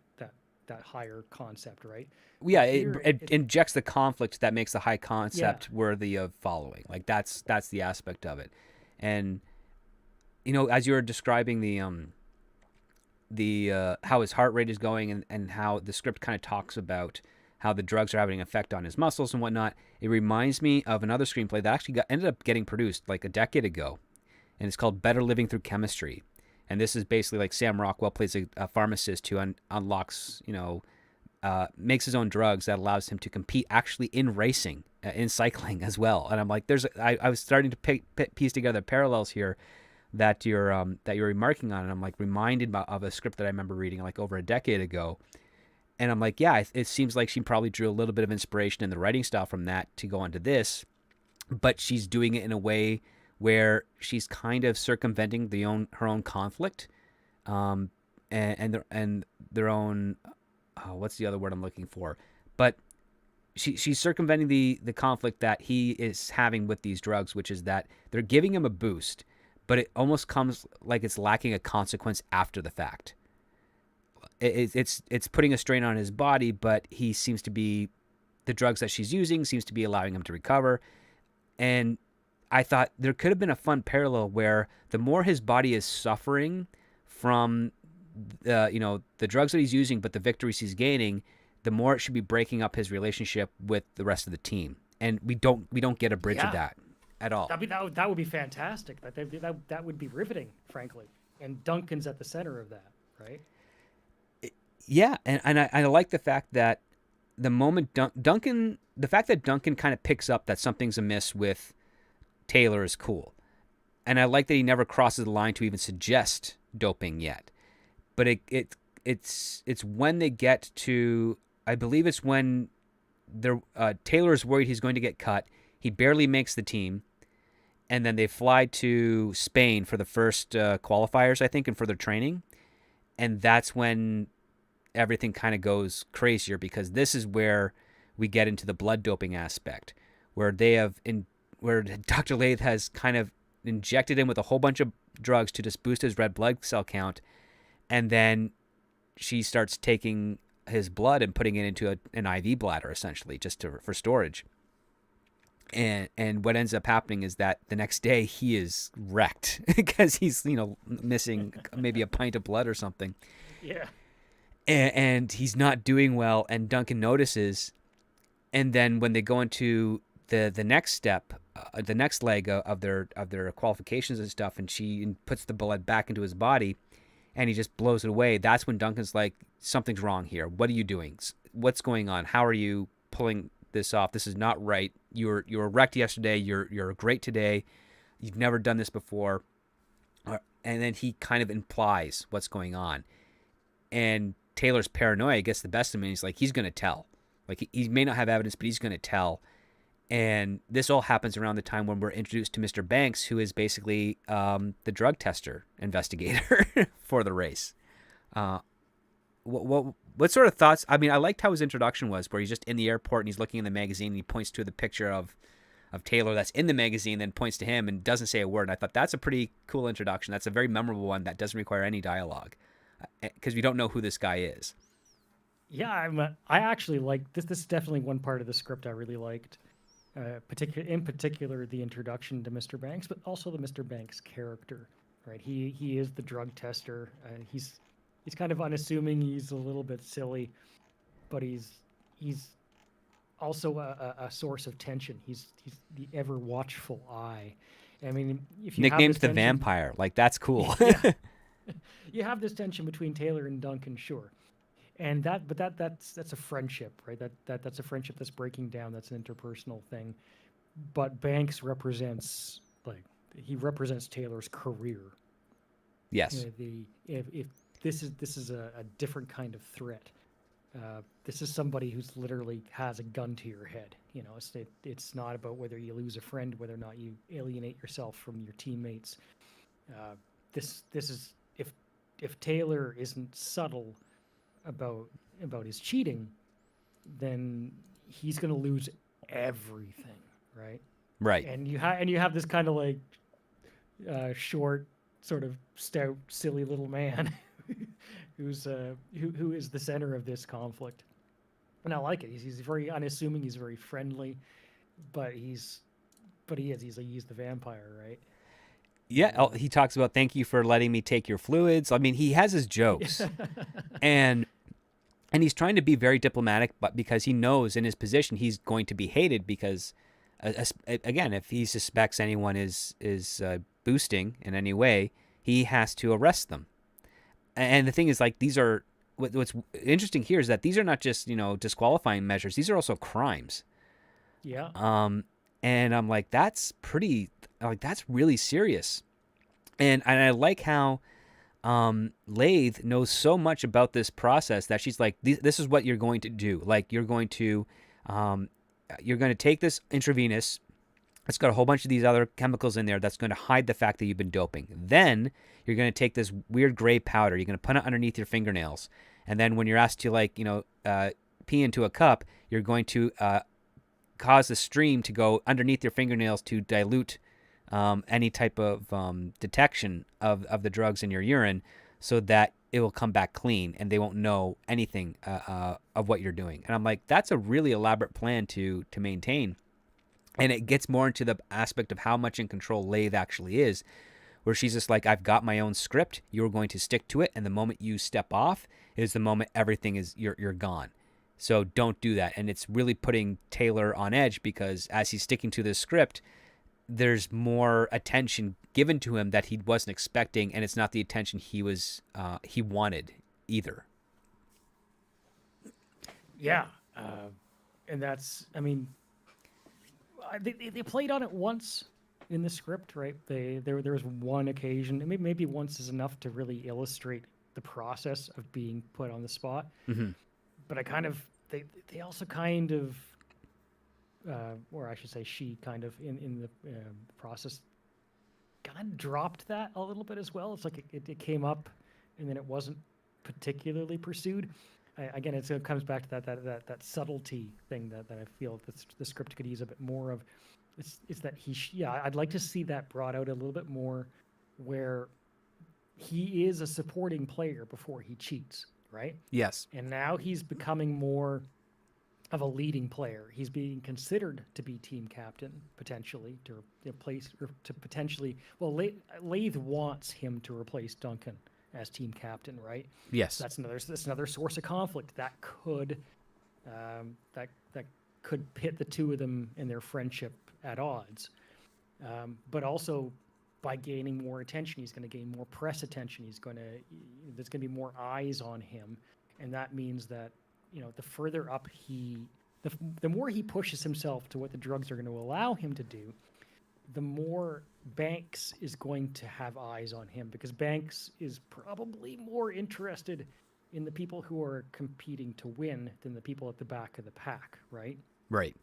S2: higher concept, right?
S1: Yeah, it injects the conflict that makes the high concept worthy of following. Like that's the aspect of it. And as you were describing the how his heart rate is going, and how the script kind of talks about how the drugs are having an effect on his muscles and whatnot. It reminds me of another screenplay that actually ended up getting produced like a decade ago, and it's called Better Living Through Chemistry. And this is basically like Sam Rockwell plays a pharmacist who unlocks, makes his own drugs that allows him to compete actually in racing, in cycling as well. And I'm like, I was starting to piece together parallels here that you're remarking on, and I'm like reminded of a script that I remember reading like over a decade ago. And I'm like, yeah, it seems like she probably drew a little bit of inspiration in the writing style from that to go into this, but she's doing it in a way where she's kind of circumventing her own conflict, and their own, what's the other word I'm looking for? But she's circumventing the conflict that he is having with these drugs, which is that they're giving him a boost, but it almost comes like it's lacking a consequence after the fact. It's putting a strain on his body, but he seems to be, the drugs that she's using seems to be allowing him to recover. And I thought there could have been a fun parallel where the more his body is suffering from the drugs that he's using, but the victories he's gaining, the more it should be breaking up his relationship with the rest of the team. And we don't get a bridge of that at all.
S2: That would be fantastic. That would be riveting, frankly. And Duncan's at the center of that, right?
S1: Yeah, and I like the fact that the moment Duncan kind of picks up that something's amiss with Taylor is cool. And I like that he never crosses the line to even suggest doping yet. But it's when they get to, I believe it's when Taylor is worried he's going to get cut. He barely makes the team. And then they fly to Spain for the first qualifiers, I think, and for their training. And that's when everything kind of goes crazier, because this is where we get into the blood doping aspect, where where Dr. Lathe has kind of injected him with a whole bunch of drugs to just boost his red blood cell count, and then she starts taking his blood and putting it into an IV bladder, essentially, just for storage. And what ends up happening is that the next day he is wrecked because he's missing maybe a pint of blood or something.
S2: Yeah.
S1: And he's not doing well, and Duncan notices. And then when they go into the next step, the next leg of their qualifications and stuff, and she puts the blood back into his body, and he just blows it away. That's when Duncan's like, something's wrong here. What are you doing? What's going on? How are you pulling this off? This is not right. You were wrecked yesterday. You're great today. You've never done this before. And then he kind of implies what's going on, and Taylor's paranoia gets the best of him. He's like, he's going to tell. Like, he may not have evidence, but he's going to tell. And this all happens around the time when we're introduced to Mr. Banks, who is basically the drug tester investigator for the race. What sort of thoughts? I mean, I liked how his introduction was, where he's just in the airport and he's looking in the magazine and he points to the picture of Taylor that's in the magazine, then points to him and doesn't say a word. And I thought that's a pretty cool introduction. That's a very memorable one that doesn't require any dialogue, because we don't know who this guy is.
S2: Yeah, I actually like this. This is definitely one part of the script I really liked. In particular, the introduction to Mr. Banks, but also the Mr. Banks character. Right, he is the drug tester. He's kind of unassuming. He's a little bit silly, but he's also a source of tension. He's the ever watchful eye. I mean, if you
S1: nicknamed
S2: have
S1: the
S2: tension,
S1: Vampire, like that's cool.
S2: Yeah. You have this tension between Taylor and Duncan, sure. And that's a friendship, right? That's a friendship that's breaking down. That's an interpersonal thing. But Banks represents Taylor's career.
S1: Yes.
S2: If this is a different kind of threat. This is somebody who's literally has a gun to your head. It's not about whether you lose a friend, whether or not you alienate yourself from your teammates. This is if Taylor isn't subtle about his cheating, then he's going to lose everything, right?
S1: Right.
S2: And you have this kind of like short, sort of stout, silly little man who is the center of this conflict. And I like it. He's very unassuming. He's very friendly, but he's the vampire, right?
S1: Yeah, he talks about, thank you for letting me take your fluids. I mean, he has his jokes. And and he's trying to be very diplomatic, but because he knows in his position he's going to be hated because, again, if he suspects anyone is boosting in any way, he has to arrest them. And the thing is, like, these are what's interesting here is that these are not just disqualifying measures; these are also crimes.
S2: Yeah.
S1: And I'm like, that's really serious. And I like how Lathe knows so much about this process that she's like, this is what you're going to do. Like, you're going to take this intravenous. It's got a whole bunch of these other chemicals in there that's going to hide the fact that you've been doping. Then you're going to take this weird gray powder. You're going to put it underneath your fingernails. And then when you're asked to pee into a cup, you're going to cause the stream to go underneath your fingernails to dilute any type of detection of the drugs in your urine, so that it will come back clean and they won't know anything of what you're doing. And I'm like, that's a really elaborate plan to maintain. And it gets more into the aspect of how much in control Lathe actually is, where she's just like, I've got my own script. You're going to stick to it. And the moment you step off is the moment everything is you're gone. So don't do that. And it's really putting Taylor on edge, because as he's sticking to this script, there's more attention given to him that he wasn't expecting. And it's not the attention he wanted either.
S2: Yeah. And that's, I mean, they played on it once in the script, right? There was one occasion, and maybe once is enough to really illustrate the process of being put on the spot.
S1: Mm-hmm.
S2: But they also kind of, or I should say, she kind of in the process, kind of dropped that a little bit as well. It's like it came up, and then it wasn't particularly pursued. Again, it comes back to that subtlety thing that I feel that the script could use a bit more of. It's that I'd like to see that brought out a little bit more, where he is a supporting player before he cheats, right?
S1: Yes.
S2: And now he's becoming more of a leading player. He's being considered to be team captain, potentially, to replace, or to potentially, well, Lathe wants him to replace Duncan as team captain, right?
S1: Yes.
S2: That's another source of conflict that could pit the two of them in their friendship at odds. But also, by gaining more attention, he's going to gain more press attention. There's going to be more eyes on him, and that means that the further up the more he pushes himself to what the drugs are going to allow him to do, the more Banks is going to have eyes on him, because Banks is probably more interested in the people who are competing to win than the people at the back of the pack, right?
S1: Right.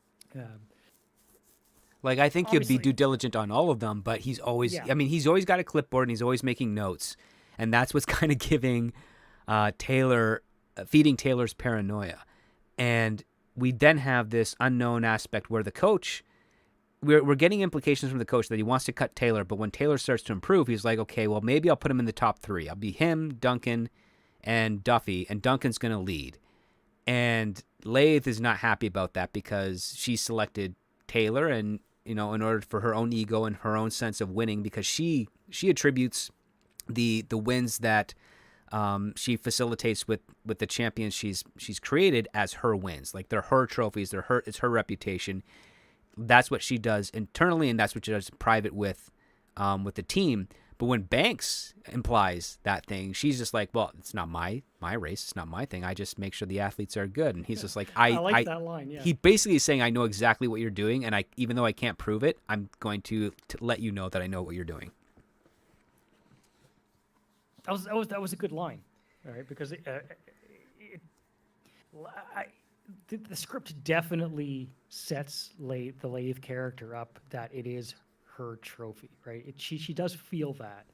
S1: Like, I think he'd be
S2: Obviously.
S1: due diligent on all of them, but he's always,
S2: Yeah.
S1: I mean, he's always got a clipboard and he's always making notes. And that's what's kind of giving feeding Taylor's paranoia. And we then have this unknown aspect where the coach, we're getting implications from the coach that he wants to cut Taylor, but when Taylor starts to improve, he's like, okay, well, maybe I'll put him in the top three. I'll be him, Duncan, and Duffy, and Duncan's going to lead. And Lathe is not happy about that, because she selected Taylor, and in order for her own ego and her own sense of winning, because she attributes the wins that she facilitates with the champions she's created as her wins. Like, they're her trophies, it's her reputation. That's what she does internally, and that's what she does private with the team. But when Banks implies that thing, she's just like, well, it's not my race. It's not my thing. I just make sure the athletes are good. And he's just like,
S2: I like that line, yeah.
S1: He basically is saying, I know exactly what you're doing, and even though I can't prove it, I'm going to let you know that I know what you're doing.
S2: That was a good line, all right? Because the script definitely sets the Lathe character up that it is her trophy, right? She does feel that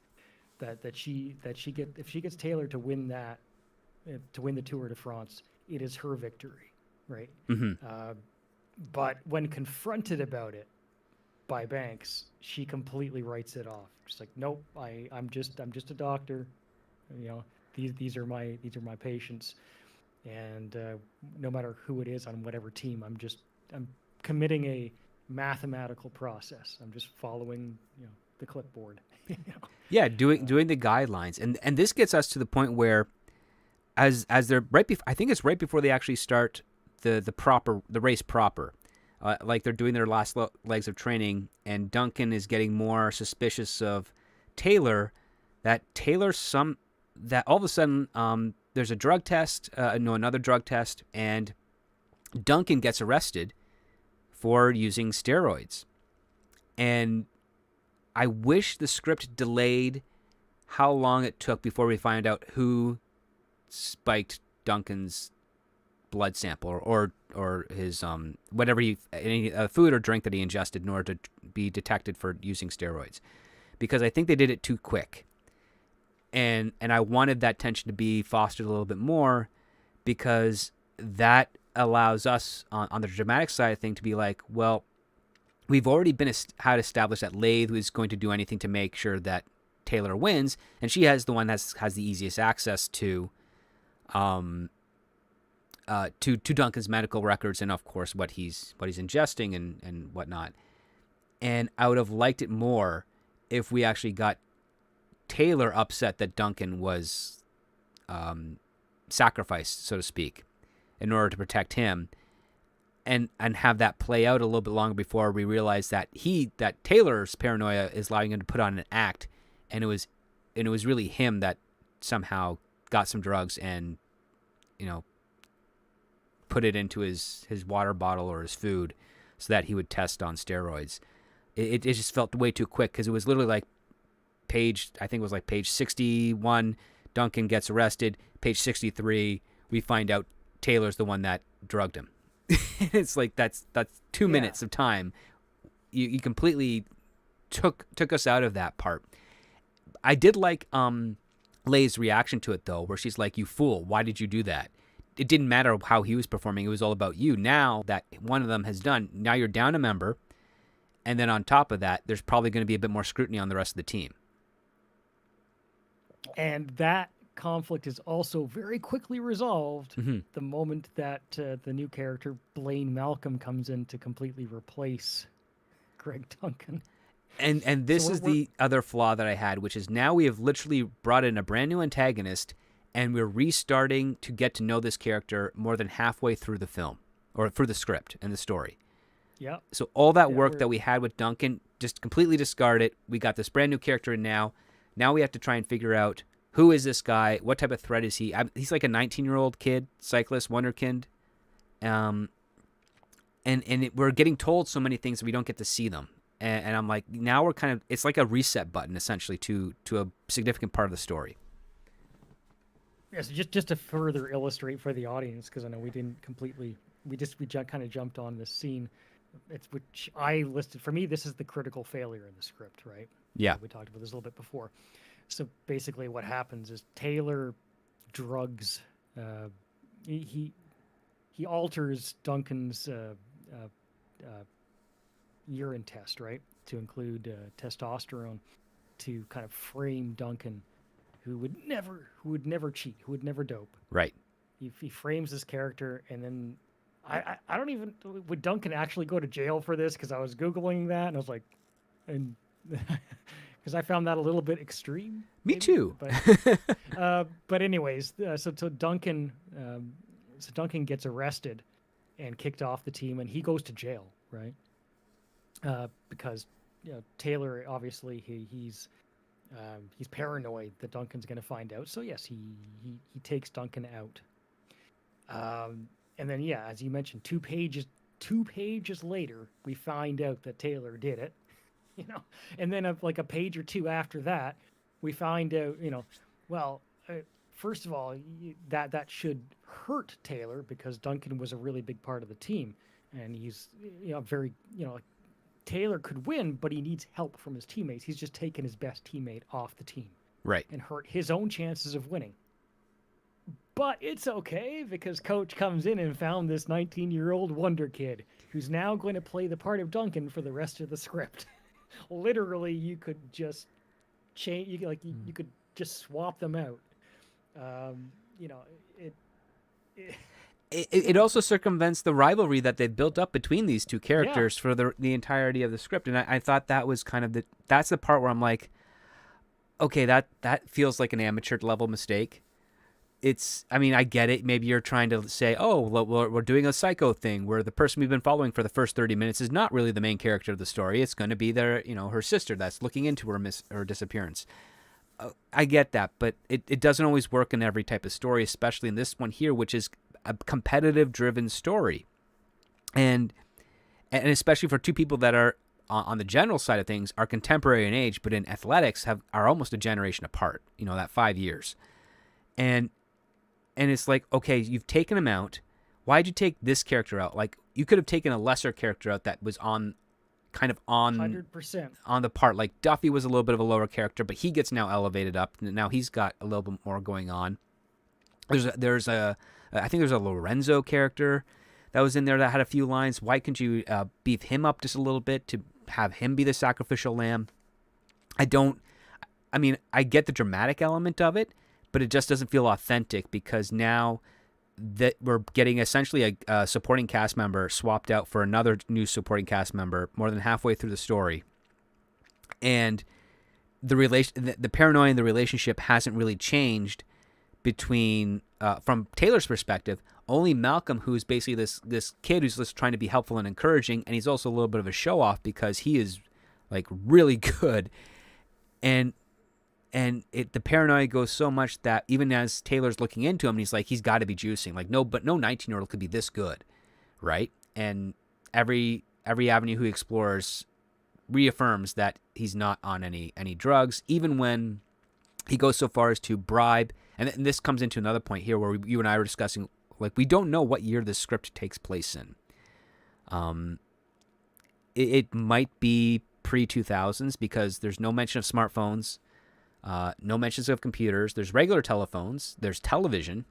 S2: if she gets Taylor to win the Tour de France, it is her victory, right?
S1: Mm-hmm.
S2: But when confronted about it by Banks, she completely writes it off. She's like, nope, I'm just a doctor. These are my patients, and no matter who it is on whatever team, I'm committing a mathematical process. I'm just following the clipboard.
S1: Yeah, doing the guidelines, and this gets us to the point where as they're I think it's right before they actually start the race proper. Like they're doing their last legs of training, and Duncan is getting more suspicious of Taylor. That all of a sudden there's a drug test, another drug test, and Duncan gets arrested for using steroids. And I wish the script delayed how long it took before we find out who spiked Duncan's blood sample or his whatever any food or drink that he ingested in order to be detected for using steroids, because I think they did it too quick, and I wanted that tension to be fostered a little bit more, because that allows us on the dramatic side of things to be like, well, we've already had established that Lathe is going to do anything to make sure that Taylor wins, and she has the one that has the easiest access to Duncan's medical records and of course what he's ingesting and whatnot. And I would have liked it more if we actually got Taylor upset that Duncan was sacrificed, so to speak, in order to protect him, and have that play out a little bit longer before we realize that Taylor's paranoia is allowing him to put on an act, and it was really him that somehow got some drugs and put it into his water bottle or his food so that he would test on steroids. It just felt way too quick, because it was literally like page 61, Duncan gets arrested. Page 63, we find out Taylor's the one that drugged him. It's like that's 2 minutes of time. You completely took us out of that part. I did like Lay's reaction to it though, where she's like, "You fool! Why did you do that?" It didn't matter how he was performing. It was all about you. Now that one of them has done, now you're down a member. And then on top of that, there's probably going to be a bit more scrutiny on the rest of the team.
S2: And that conflict is also very quickly resolved the moment that the new character, Blaine Malcolm, comes in to completely replace Greg Duncan.
S1: And this is the other flaw that I had, which is now we have literally brought in a brand new antagonist, and we're restarting to get to know this character more than halfway through the film, or through the script and the story.
S2: Yeah.
S1: So all that work that we had with Duncan, just completely discard it. We got this brand new character in now. Now we have to try and figure out, who is this guy? What type of threat is he? He's like a 19-year-old kid, cyclist, wonderkind. We're getting told so many things that we don't get to see them. And I'm like, now we're kind of, it's like a reset button essentially to a significant part of the story.
S2: Yes, just to further illustrate for the audience, because I know we didn't completely, we kind of jumped on this scene. Which I listed, for me, this is the critical failure in the script, right?
S1: Yeah.
S2: We talked about this a little bit before. So basically what happens is Taylor drugs, he alters Duncan's urine test, right? To include testosterone, to kind of frame Duncan, who would never cheat, who would never dope.
S1: Right.
S2: He frames this character, and then I don't even, would Duncan actually go to jail for this? Because I was Googling that, and I was like, and because I found that a little bit extreme.
S1: Me too.
S2: But anyways, so Duncan gets arrested and kicked off the team, and he goes to jail, right? Because Taylor, obviously he's paranoid that Duncan's going to find out. So yes, he takes Duncan out. And then as you mentioned, two pages later, we find out that Taylor did it. And then like a page or two after that, we find out, first of all, that should hurt Taylor, because Duncan was a really big part of the team, and he's very Taylor could win, but he needs help from his teammates. He's just taken his best teammate off the team,
S1: right,
S2: and hurt his own chances of winning. But it's okay, because Coach comes in and found this 19-year-old wonder kid who's now going to play the part of Duncan for the rest of the script. Literally, you could just change. You could just swap them out.
S1: It also circumvents the rivalry that they've built up between these two characters for the entirety of the script, and I thought that was kind of that's the part where I'm like, okay, that feels like an amateur level mistake. it's, I mean, I get it. Maybe you're trying to say, oh, well, we're doing a Psycho thing where the person we've been following for the first 30 minutes is not really the main character of the story. It's going to be their, her sister that's looking into her disappearance. I get that, but it doesn't always work in every type of story, especially in this one here, which is a competitive driven story. And especially for two people that are on the general side of things are contemporary in age, but in athletics are almost a generation apart, that 5 years. And it's like, okay, you've taken him out. Why'd you take this character out? Like, you could have taken a lesser character out that was on
S2: 100%.
S1: On the part. Like, Duffy was a little bit of a lower character, but he gets now elevated up. Now he's got a little bit more going on. I think there's a Lorenzo character that was in there that had a few lines. Why couldn't you beef him up just a little bit to have him be the sacrificial lamb? I get the dramatic element of it, but it just doesn't feel authentic because now that we're getting essentially a supporting cast member swapped out for another new supporting cast member more than halfway through the story. And the paranoia in the relationship hasn't really changed between, from Taylor's perspective, only Malcolm, who's basically this kid who's just trying to be helpful and encouraging, and he's also a little bit of a show-off because he is, like, really good. And the paranoia goes so much that even as Taylor's looking into him, he's like, he's got to be juicing. Like, no 19-year-old could be this good, right? And every avenue he explores reaffirms that he's not on any drugs, even when he goes so far as to bribe. And this comes into another point here where you and I were discussing, like, we don't know what year this script takes place in. It might be pre-2000s because there's no mention of smartphones. No mentions of computers. There's regular telephones. There's television.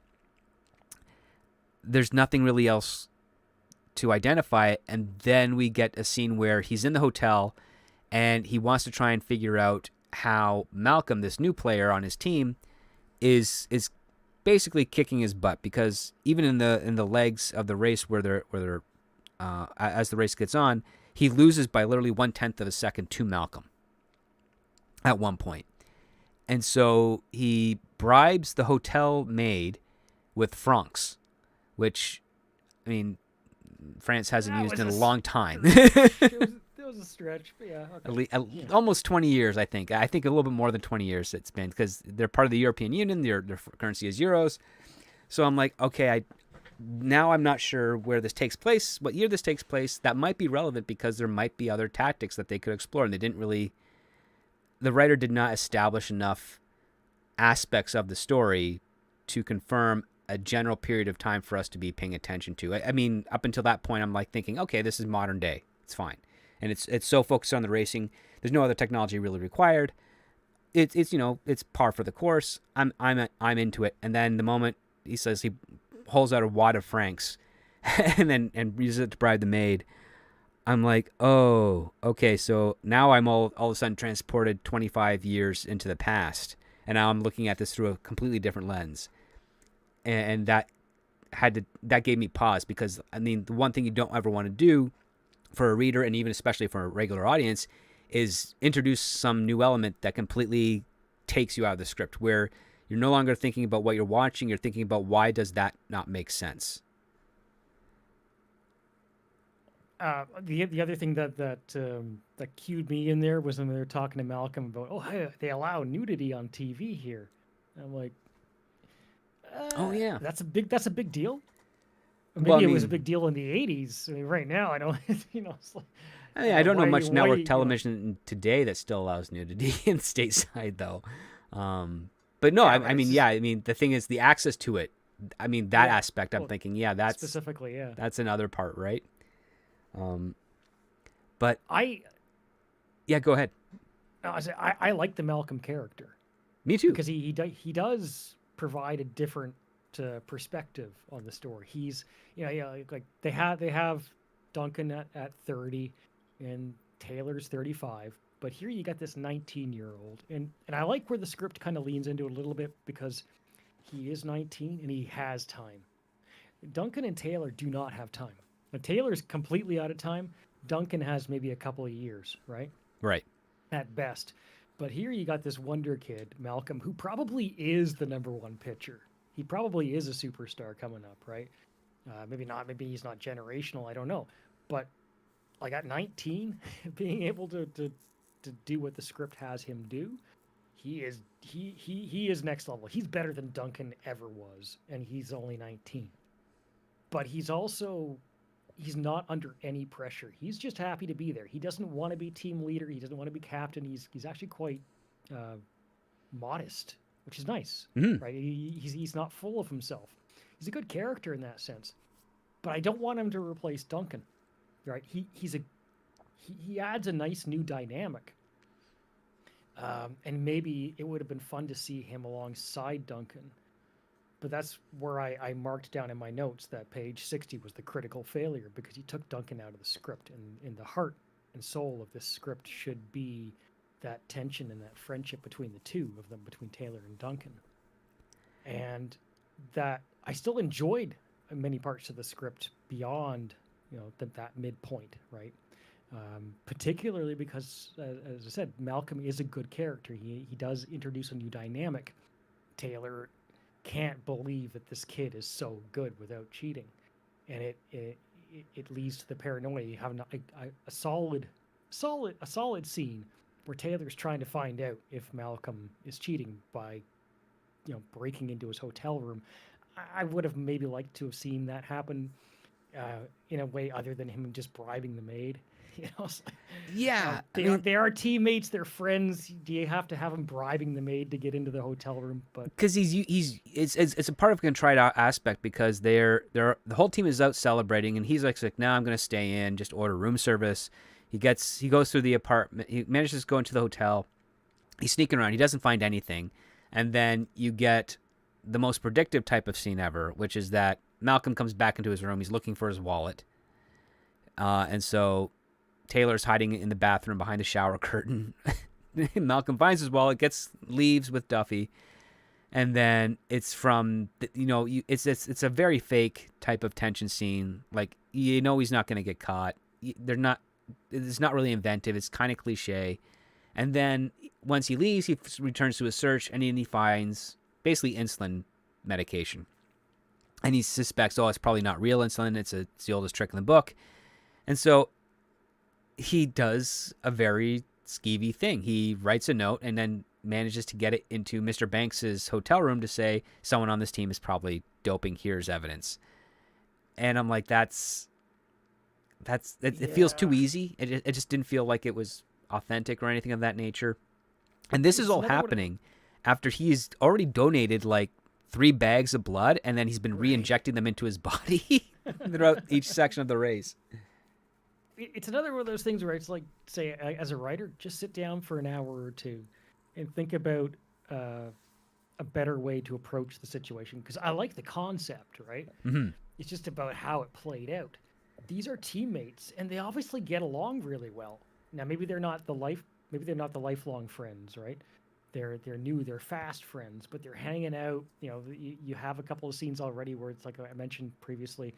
S1: There's nothing really else to identify it. And then we get a scene where he's in the hotel and he wants to try and figure out how Malcolm, this new player on his team, is basically kicking his butt, because even in the legs of the race where they're as the race gets on, he loses by literally 1/10 of a second to Malcolm at one point. And so he bribes the hotel maid with francs, which, I mean, France hasn't used in a long time.
S2: It was a stretch, but yeah. Okay.
S1: Almost 20 years, I think. I think a little bit more than 20 years it's been, because they're part of the European Union. Their currency is euros. So I'm like, okay, now I'm not sure where this takes place, what year this takes place. That might be relevant because there might be other tactics that they could explore, and they didn't really... The writer did not establish enough aspects of the story to confirm a general period of time for us to be paying attention to. I mean, up until that point, I'm like thinking, okay, this is modern day. It's fine. And it's so focused on the racing. There's no other technology really required. It's par for the course. I'm into it. And then the moment he says he pulls out a wad of francs and uses it to bribe the maid, I'm like, oh, okay, so now I'm all of a sudden transported 25 years into the past, and now I'm looking at this through a completely different lens, and that gave me pause, because I mean, the one thing you don't ever want to do for a reader, and even especially for a regular audience, is introduce some new element that completely takes you out of the script, where you're no longer thinking about what you're watching, you're thinking about why does that not make sense.
S2: The other thing that cued me in there was when they were talking to Malcolm about, oh, hey, they allow nudity on TV here. And I'm like,
S1: oh yeah,
S2: that's a big deal. Or maybe it was a big deal in the 80s. I mean, right now I don't, It's like,
S1: I don't know much network television today that still allows nudity in stateside though. But no, I mean, the thing is the access to it. I mean, that aspect. I'm thinking, that's
S2: specifically,
S1: that's another part, right? But go ahead.
S2: I like the Malcolm character.
S1: Me too,
S2: because he does provide a different perspective on the story. He's like they have Duncan at 30 and Taylor's 35, but here you got this 19-year-old, and I like where the script kind of leans into it a little bit, because he is 19 and he has time. Duncan and Taylor do not have time. Now, Taylor's completely out of time. Duncan has maybe a couple of years, right?
S1: Right.
S2: At best. But here you got this wonder kid, Malcolm, who probably is the number one pitcher he probably is a superstar coming up, right? Maybe not. Maybe he's not generational. I don't know. But like at 19, being able to do what the script has him do, he is next level. He's better than Duncan ever was, and he's only 19. But he's not under any pressure. He's just happy to be there. He doesn't want to be team leader. He doesn't want to be captain. He's actually quite modest, which is nice, right? He's not full of himself. He's a good character in that sense. But I don't want him to replace Duncan, right? He adds a nice new dynamic. And maybe it would have been fun to see him alongside Duncan. But that's where I marked down in my notes that page 60 was the critical failure, because he took Duncan out of the script. And the heart and soul of this script should be that tension and that friendship between the two of them, between Taylor and Duncan. And that I still enjoyed many parts of the script beyond, that midpoint, right? Particularly because, as I said, Malcolm is a good character. He does introduce a new dynamic. Taylor can't believe that this kid is so good without cheating, and it leads to the paranoia. You have a solid scene where Taylor's trying to find out if Malcolm is cheating by, breaking into his hotel room. I would have maybe liked to have seen that happen in a way other than him just bribing the maid.
S1: Yeah,
S2: they are teammates, they're friends. Do you have to have him bribing the maid to get into the hotel room? But
S1: because it's a part of a contrite aspect, because the whole team is out celebrating, and he's like, no, I'm gonna stay in, just order room service. He goes through the apartment. He manages to go into the hotel. He's sneaking around. He doesn't find anything, and then you get the most predictive type of scene ever, which is that Malcolm comes back into his room. He's looking for his wallet, and so Taylor's hiding in the bathroom behind the shower curtain. Malcolm finds his wallet, leaves with Duffy, and then it's it's a very fake type of tension scene. Like, he's not going to get caught. It's not really inventive. It's kind of cliche. And then once he leaves, he returns to his search, and then he finds basically insulin medication. And he suspects, it's probably not real insulin. It's the oldest trick in the book. And so he does a very skeevy thing. He writes a note and then manages to get it into Mr. Banks's hotel room to say, someone on this team is probably doping. Here's evidence. And I'm like, it feels too easy. It just didn't feel like it was authentic or anything of that nature. And this is all happening after he's already donated like 3 bags of blood, and then he's been re-injecting them into his body throughout each section of the race.
S2: It's another one of those things where it's like, say, as a writer, just sit down for an hour or two and think about a better way to approach the situation. Because I like the concept, right? Mm-hmm. It's just about how it played out. These are teammates, and they obviously get along really well. Now, maybe they're not the lifelong friends, right? They're new, they're fast friends, but they're hanging out. You have a couple of scenes already where it's like I mentioned previously,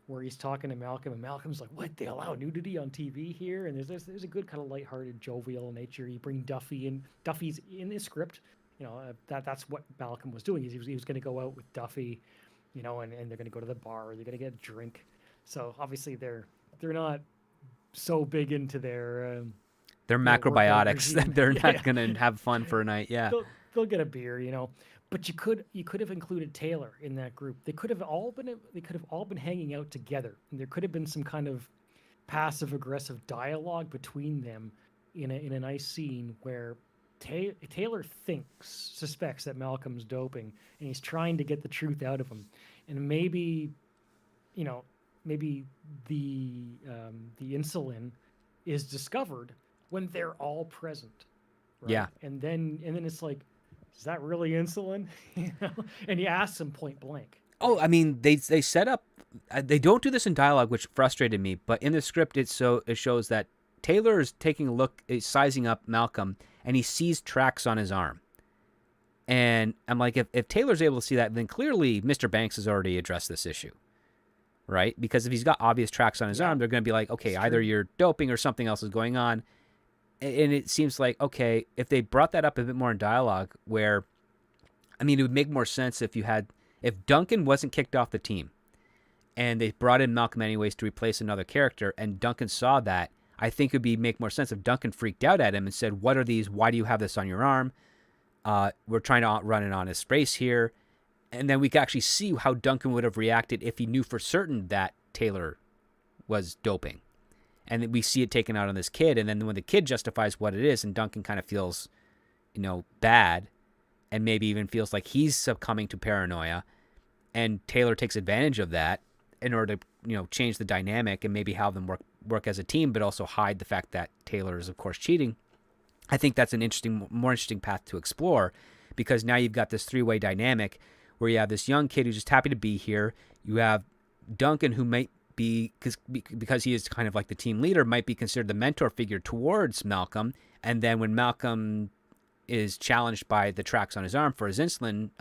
S2: where he's talking to Malcolm, and Malcolm's like, "What? They allow nudity on TV here?" And there's a good kind of lighthearted, jovial nature. You bring Duffy in. Duffy's in the script. That's what Malcolm was doing. He was going to go out with Duffy, and they're going to go to the bar. They're going to get a drink. So obviously they're not so big into their
S1: macrobiotics that they're not going to have fun for a night. Yeah,
S2: they'll get a beer, But you could have included Taylor in that group. They could have all been hanging out together, and there could have been some kind of passive aggressive dialogue between them in a nice scene where Taylor suspects that Malcolm's doping, and he's trying to get the truth out of him, and maybe the insulin is discovered when they're all present. Right?
S1: Yeah,
S2: and then it's like, is that really insulin? And he asks him point blank.
S1: Oh, I mean, they set up. They don't do this in dialogue, which frustrated me. But in the script, it shows that Taylor is taking a look, sizing up Malcolm, and he sees tracks on his arm. And I'm like, if Taylor's able to see that, then clearly Mr. Banks has already addressed this issue, right? Because if he's got obvious tracks on his arm, they're going to be like, okay, either you're doping or something else is going on. And it seems like, okay, if they brought that up a bit more in dialogue, where, I mean, it would make more sense if If Duncan wasn't kicked off the team and they brought in Malcolm anyways to replace another character, and Duncan saw that, I think it would make more sense if Duncan freaked out at him and said, "What are these? Why do you have this on your arm? We're trying to run an honest race here." And then we could actually see how Duncan would have reacted if he knew for certain that Taylor was doping. And then we see it taken out on this kid. And then when the kid justifies what it is, and Duncan kind of feels, bad, and maybe even feels like he's succumbing to paranoia, and Taylor takes advantage of that in order to, change the dynamic and maybe have them work as a team, but also hide the fact that Taylor is, of course, cheating. I think that's more interesting path to explore, because now you've got this three-way dynamic where you have this young kid who's just happy to be here. You have Duncan, who might be, because he is kind of like the team leader, might be considered the mentor figure towards Malcolm. And then when Malcolm is challenged by the tracks on his arm for his insulin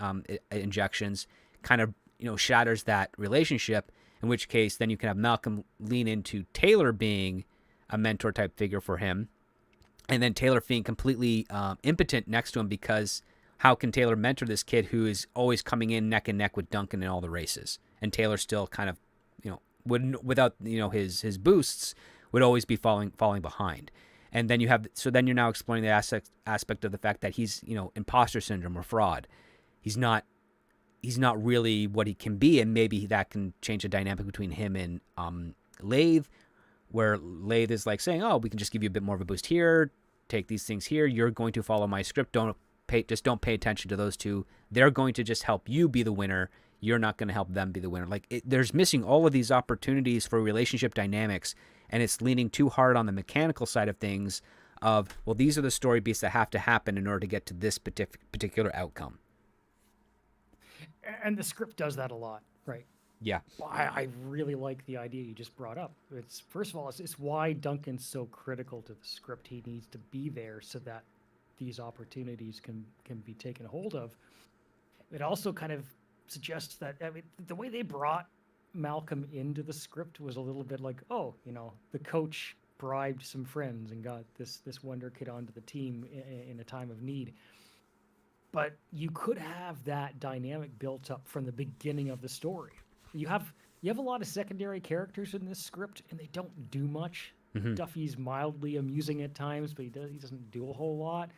S1: injections, kind of shatters that relationship. In which case, then you can have Malcolm lean into Taylor being a mentor type figure for him, and then Taylor being completely impotent next to him, because how can Taylor mentor this kid who is always coming in neck and neck with Duncan in all the races, and Taylor still kind of wouldn't, without his boosts, would always be falling behind. And then then you're now exploring the aspect of the fact that he's imposter syndrome or fraud. He's not really what he can be, and maybe that can change the dynamic between him and Lathe, where Lathe is like saying, "Oh, we can just give you a bit more of a boost here, take these things here. You're going to follow my script. Don't pay attention to those two. They're going to just help you be the winner. You're not going to help them be the winner." There's missing all of these opportunities for relationship dynamics, and it's leaning too hard on the mechanical side of things. Of, well, these are the story beats that have to happen in order to get to this particular outcome.
S2: And the script does that a lot, right?
S1: Yeah.
S2: I really like the idea you just brought up. First of all, it's why Duncan's so critical to the script. He needs to be there so that these opportunities can be taken hold of. It also kind of suggests that, the way they brought Malcolm into the script was a little bit like, the coach bribed some friends and got this wonder kid onto the team in a time of need. But you could have that dynamic built up from the beginning of the story. You have a lot of secondary characters in this script, and they don't do much. Mm-hmm. Duffy's mildly amusing at times, but he doesn't do a whole lot.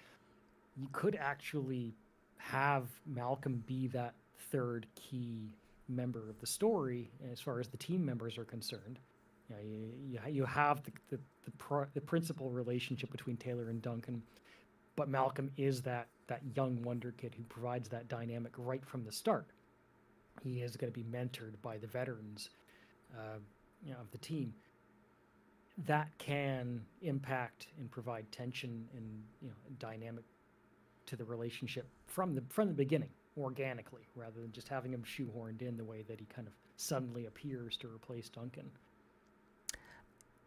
S2: You could actually have Malcolm be that third key member of the story as far as the team members are concerned. You have the principal relationship between Taylor and Duncan, but Malcolm is that young wonder kid who provides that dynamic right from the start. He is going to be mentored by the veterans of the team. That can impact and provide tension and dynamic to the relationship from the beginning, organically, rather than just having him shoehorned in the way that he kind of suddenly appears to replace Duncan.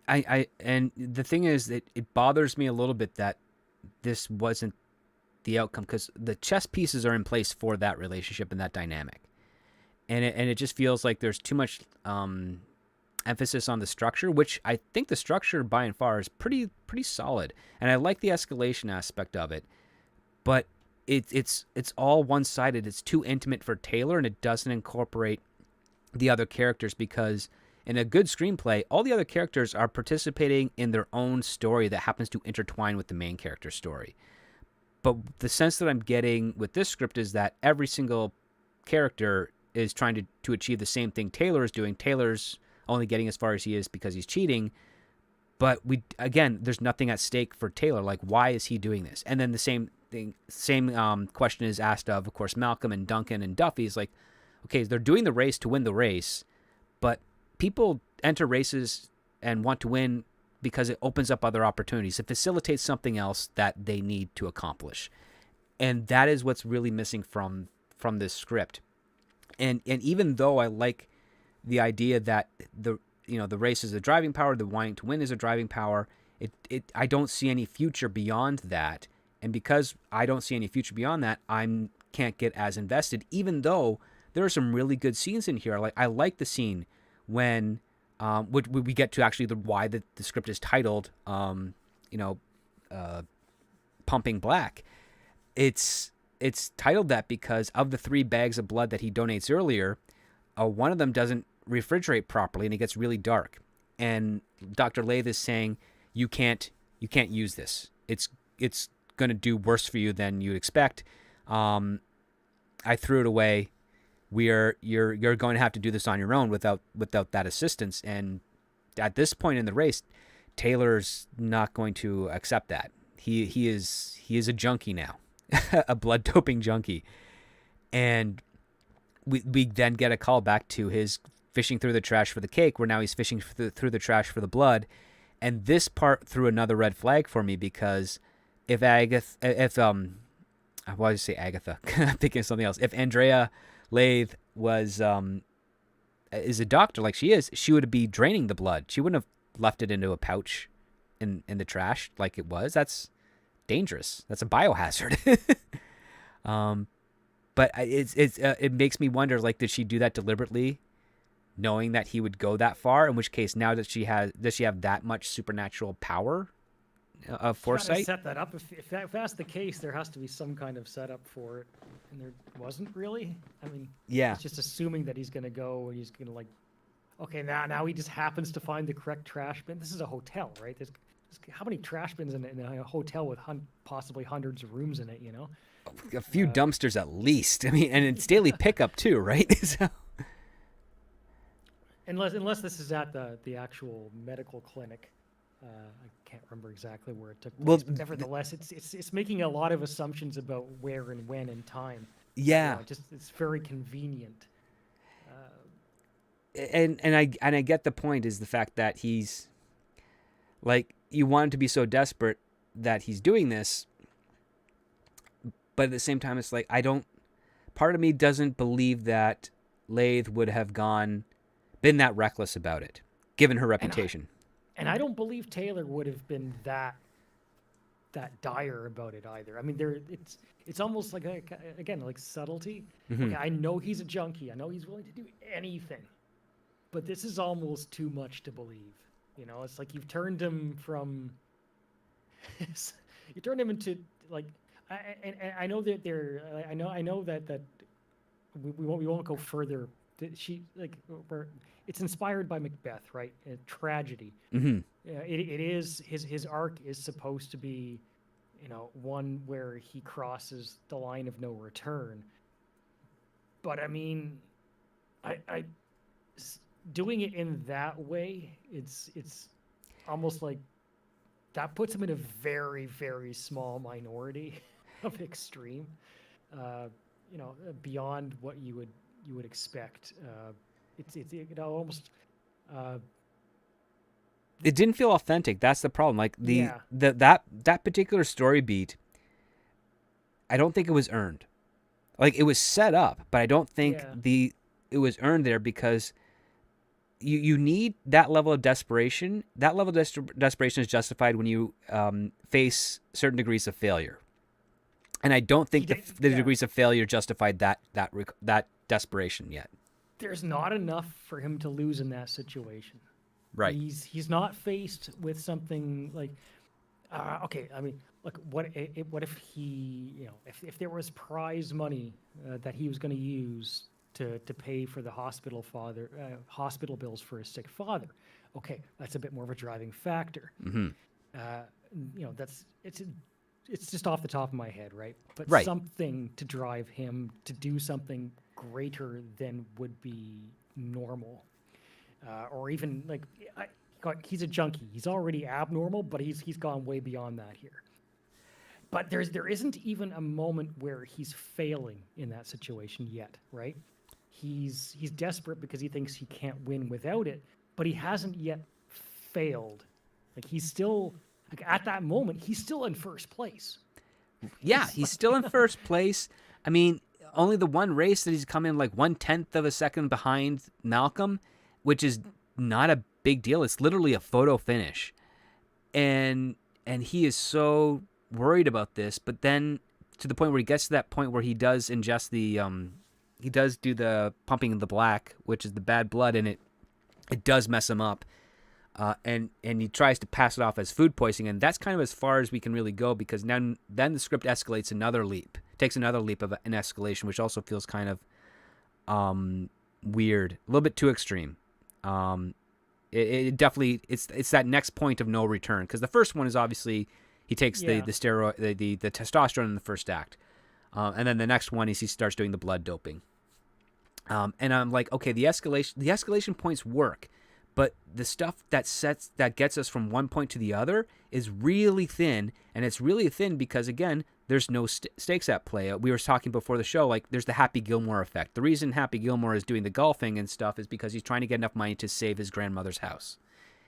S1: And the thing is, it bothers me a little bit that this wasn't the outcome, because the chess pieces are in place for that relationship and that dynamic, and it just feels like there's too much emphasis on the structure, which I think the structure by and far is pretty solid, and I like the escalation aspect of it, but it's all one-sided. It's too intimate for Taylor, and it doesn't incorporate the other characters, because in a good screenplay, all the other characters are participating in their own story that happens to intertwine with the main character's story. But the sense that I'm getting with this script is that every single character is trying to achieve the same thing Taylor is doing. Taylor's only getting as far as he is because he's cheating. But there's nothing at stake for Taylor. Like, why is he doing this? And then the same question is asked of course, Malcolm and Duncan and Duffy. Is like, okay, they're doing the race to win the race, but people enter races and want to win because it opens up other opportunities. It facilitates something else that they need to accomplish. And that is what's really missing from this script. And even though I like the idea that the race is a driving power, the wanting to win is a driving power, I don't see any future beyond that. And because I don't see any future beyond that, I can't get as invested, even though there are some really good scenes in here. I like the scene when we get to actually why the script is titled Pumping Black. It's it's titled that because of the 3 bags of blood that he donates earlier, one of them doesn't refrigerate properly and it gets really dark. And Dr. Lathe is saying, you can't use this. It's going to do worse for you than you'd expect. I threw it away. You're going to have to do this on your own without that assistance. And at this point in the race, Taylor's not going to accept that. He is a junkie now, a blood doping junkie. And we then get a call back to his fishing through the trash for the cake, where now he's fishing through the trash for the blood. And this part threw another red flag for me, because if why did I say Agatha? I'm thinking of something else. If Andrea Lathe is a doctor like she is, she would be draining the blood. She wouldn't have left it into a pouch in the trash like it was. That's dangerous. That's a biohazard. But it makes me wonder, like, did she do that deliberately, knowing that he would go that far? In which case, now does she have that much supernatural power of foresight?
S2: Set that up. If that's the case, there has to be some kind of setup for it, and there wasn't really. I mean,
S1: yeah,
S2: it's just assuming that he's going to go and he's going to, like, okay, now he just happens to find the correct trash bin. This is a hotel, right? There's how many trash bins in a hotel with possibly hundreds of rooms in it? You know,
S1: a few dumpsters at least. I mean, and it's daily pickup too, right? So.
S2: Unless this is at the actual medical clinic. I can't remember exactly where it took place,
S1: well,
S2: but nevertheless, it's making a lot of assumptions about where and when and time.
S1: Yeah,
S2: it's very convenient.
S1: And I get the point, is the fact that he's, like, you want him to be so desperate that he's doing this, but at the same time, it's like, part of me doesn't believe that Lathe would have been that reckless about it, given her reputation.
S2: And I don't believe Taylor would have been that dire about it either. I mean, it's almost like again, like subtlety.
S1: Mm-hmm.
S2: Okay, I know he's a junkie. I know he's willing to do anything, but this is almost too much to believe. You know, it's like you've turned him from you turned him into, like, I know that I know that we won't go further. She, like, it's inspired by Macbeth, right? A tragedy.
S1: Mm-hmm.
S2: It is his arc is supposed to be, you know, one where he crosses the line of no return. But I mean, I doing it in that way, it's almost like that puts him in a very, very small minority of extreme. You know, beyond what you would expect. It almost.
S1: It didn't feel authentic. That's the problem. Like that particular story beat, I don't think it was earned. Like, it was set up, but I don't think it was earned there, because you need that level of desperation. That level of desperation is justified when you face certain degrees of failure. And I don't think the degrees of failure justified that desperation yet.
S2: There's not enough for him to lose in that situation.
S1: Right.
S2: He's not faced with something like, okay, I mean, look, what if he, you know, if there was prize money that he was going to use to pay for the hospital bills for his sick father, okay, that's a bit more of a driving factor.
S1: Mm-hmm.
S2: You know, it's just off the top of my head, right? But
S1: right.
S2: Something to drive him to do something greater than would be normal, or even, like, he's a junkie. He's already abnormal, but he's gone way beyond that here. But there isn't even a moment where he's failing in that situation yet, right? He's desperate because he thinks he can't win without it, but he hasn't yet failed. Like, he's still, like, at that moment, he's still in first place.
S1: Yeah, he's still in first place. I mean, only the one race that he's come in like 1/10 of a second behind Malcolm, which is not a big deal. It's literally a photo finish. And he is so worried about this, but then to the point where he gets to that point where he does ingest he does do the pumping of the black, which is the bad blood, and it does mess him up. And he tries to pass it off as food poisoning, and that's kind of as far as we can really go, because then the script escalates another leap takes another leap of an escalation, which also feels kind of weird, a little bit too extreme. It definitely it's that next point of no return, because the first one is obviously he takes the steroid the testosterone in the first act, and then the next one is he starts doing the blood doping. And I'm like, okay, the escalation points work, but the stuff that gets us from one point to the other is really thin, and it's really thin because, again, there's no stakes at play. We were talking before the show, like, there's the Happy Gilmore effect. The reason Happy Gilmore is doing the golfing and stuff is because he's trying to get enough money to save his grandmother's house.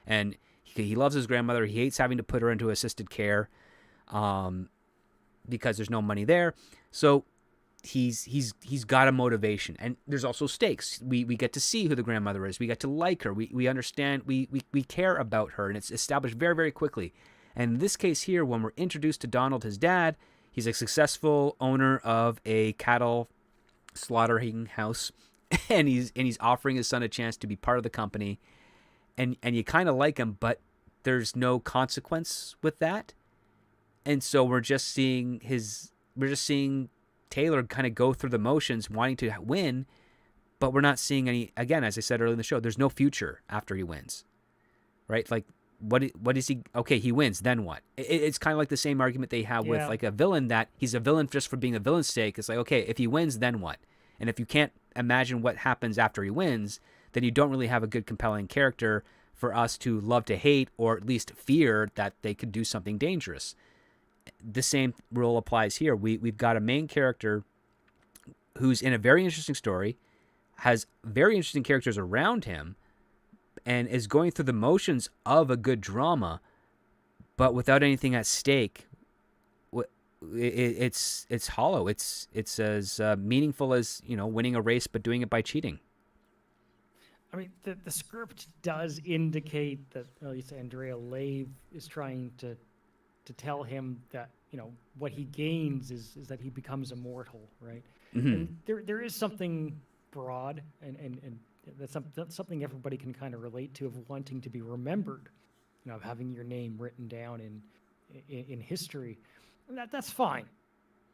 S1: And he loves his grandmother. He hates having to put her into assisted care because there's no money there. So he's got a motivation, and there's also stakes. We get to see who the grandmother is. We get to like her. We understand. We care about her, and it's established very, very quickly. And in this case here, when we're introduced to Donald, his dad, he's a successful owner of a cattle slaughtering house, and he's offering his son a chance to be part of the company, and you kind of like him, but there's no consequence with that, and so we're just seeing Taylor kind of go through the motions, wanting to win, but we're not seeing any. Again, as I said earlier in the show, there's no future after he wins, right? Like, what is he? Okay, he wins, then what? It's kind of like the same argument they have with like a villain, that he's a villain just for being a villain's sake. It's like, okay, if he wins, then what? And if you can't imagine what happens after he wins, then you don't really have a good, compelling character for us to love to hate, or at least fear that they could do something dangerous. The same rule applies here. We've got a main character who's in a very interesting story, has very interesting characters around him, and is going through the motions of a good drama, but without anything at stake. It's hollow. It's as meaningful as, winning a race, but doing it by cheating.
S2: I mean, the script does indicate that at least Andrea Lave is trying to tell him that, what he gains is that he becomes immortal, right?
S1: Mm-hmm.
S2: And there is something broad and that's something everybody can kind of relate to, of wanting to be remembered, of having your name written down in history. And that's fine.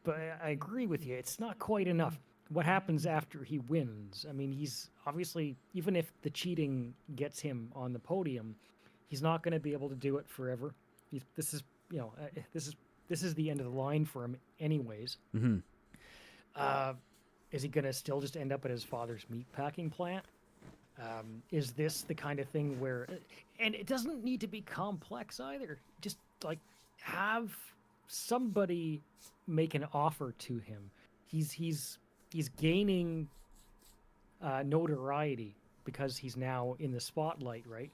S2: But I agree with you. It's not quite enough. What happens after he wins? I mean, he's obviously, even if the cheating gets him on the podium, he's not going to be able to do it forever. This is the end of the line for him anyways.
S1: Mm-hmm.
S2: Is he going to still just end up at his father's meatpacking plant? Is this the kind of thing where, and it doesn't need to be complex either, just like have somebody make an offer to him. He's gaining notoriety because he's now in the spotlight, right?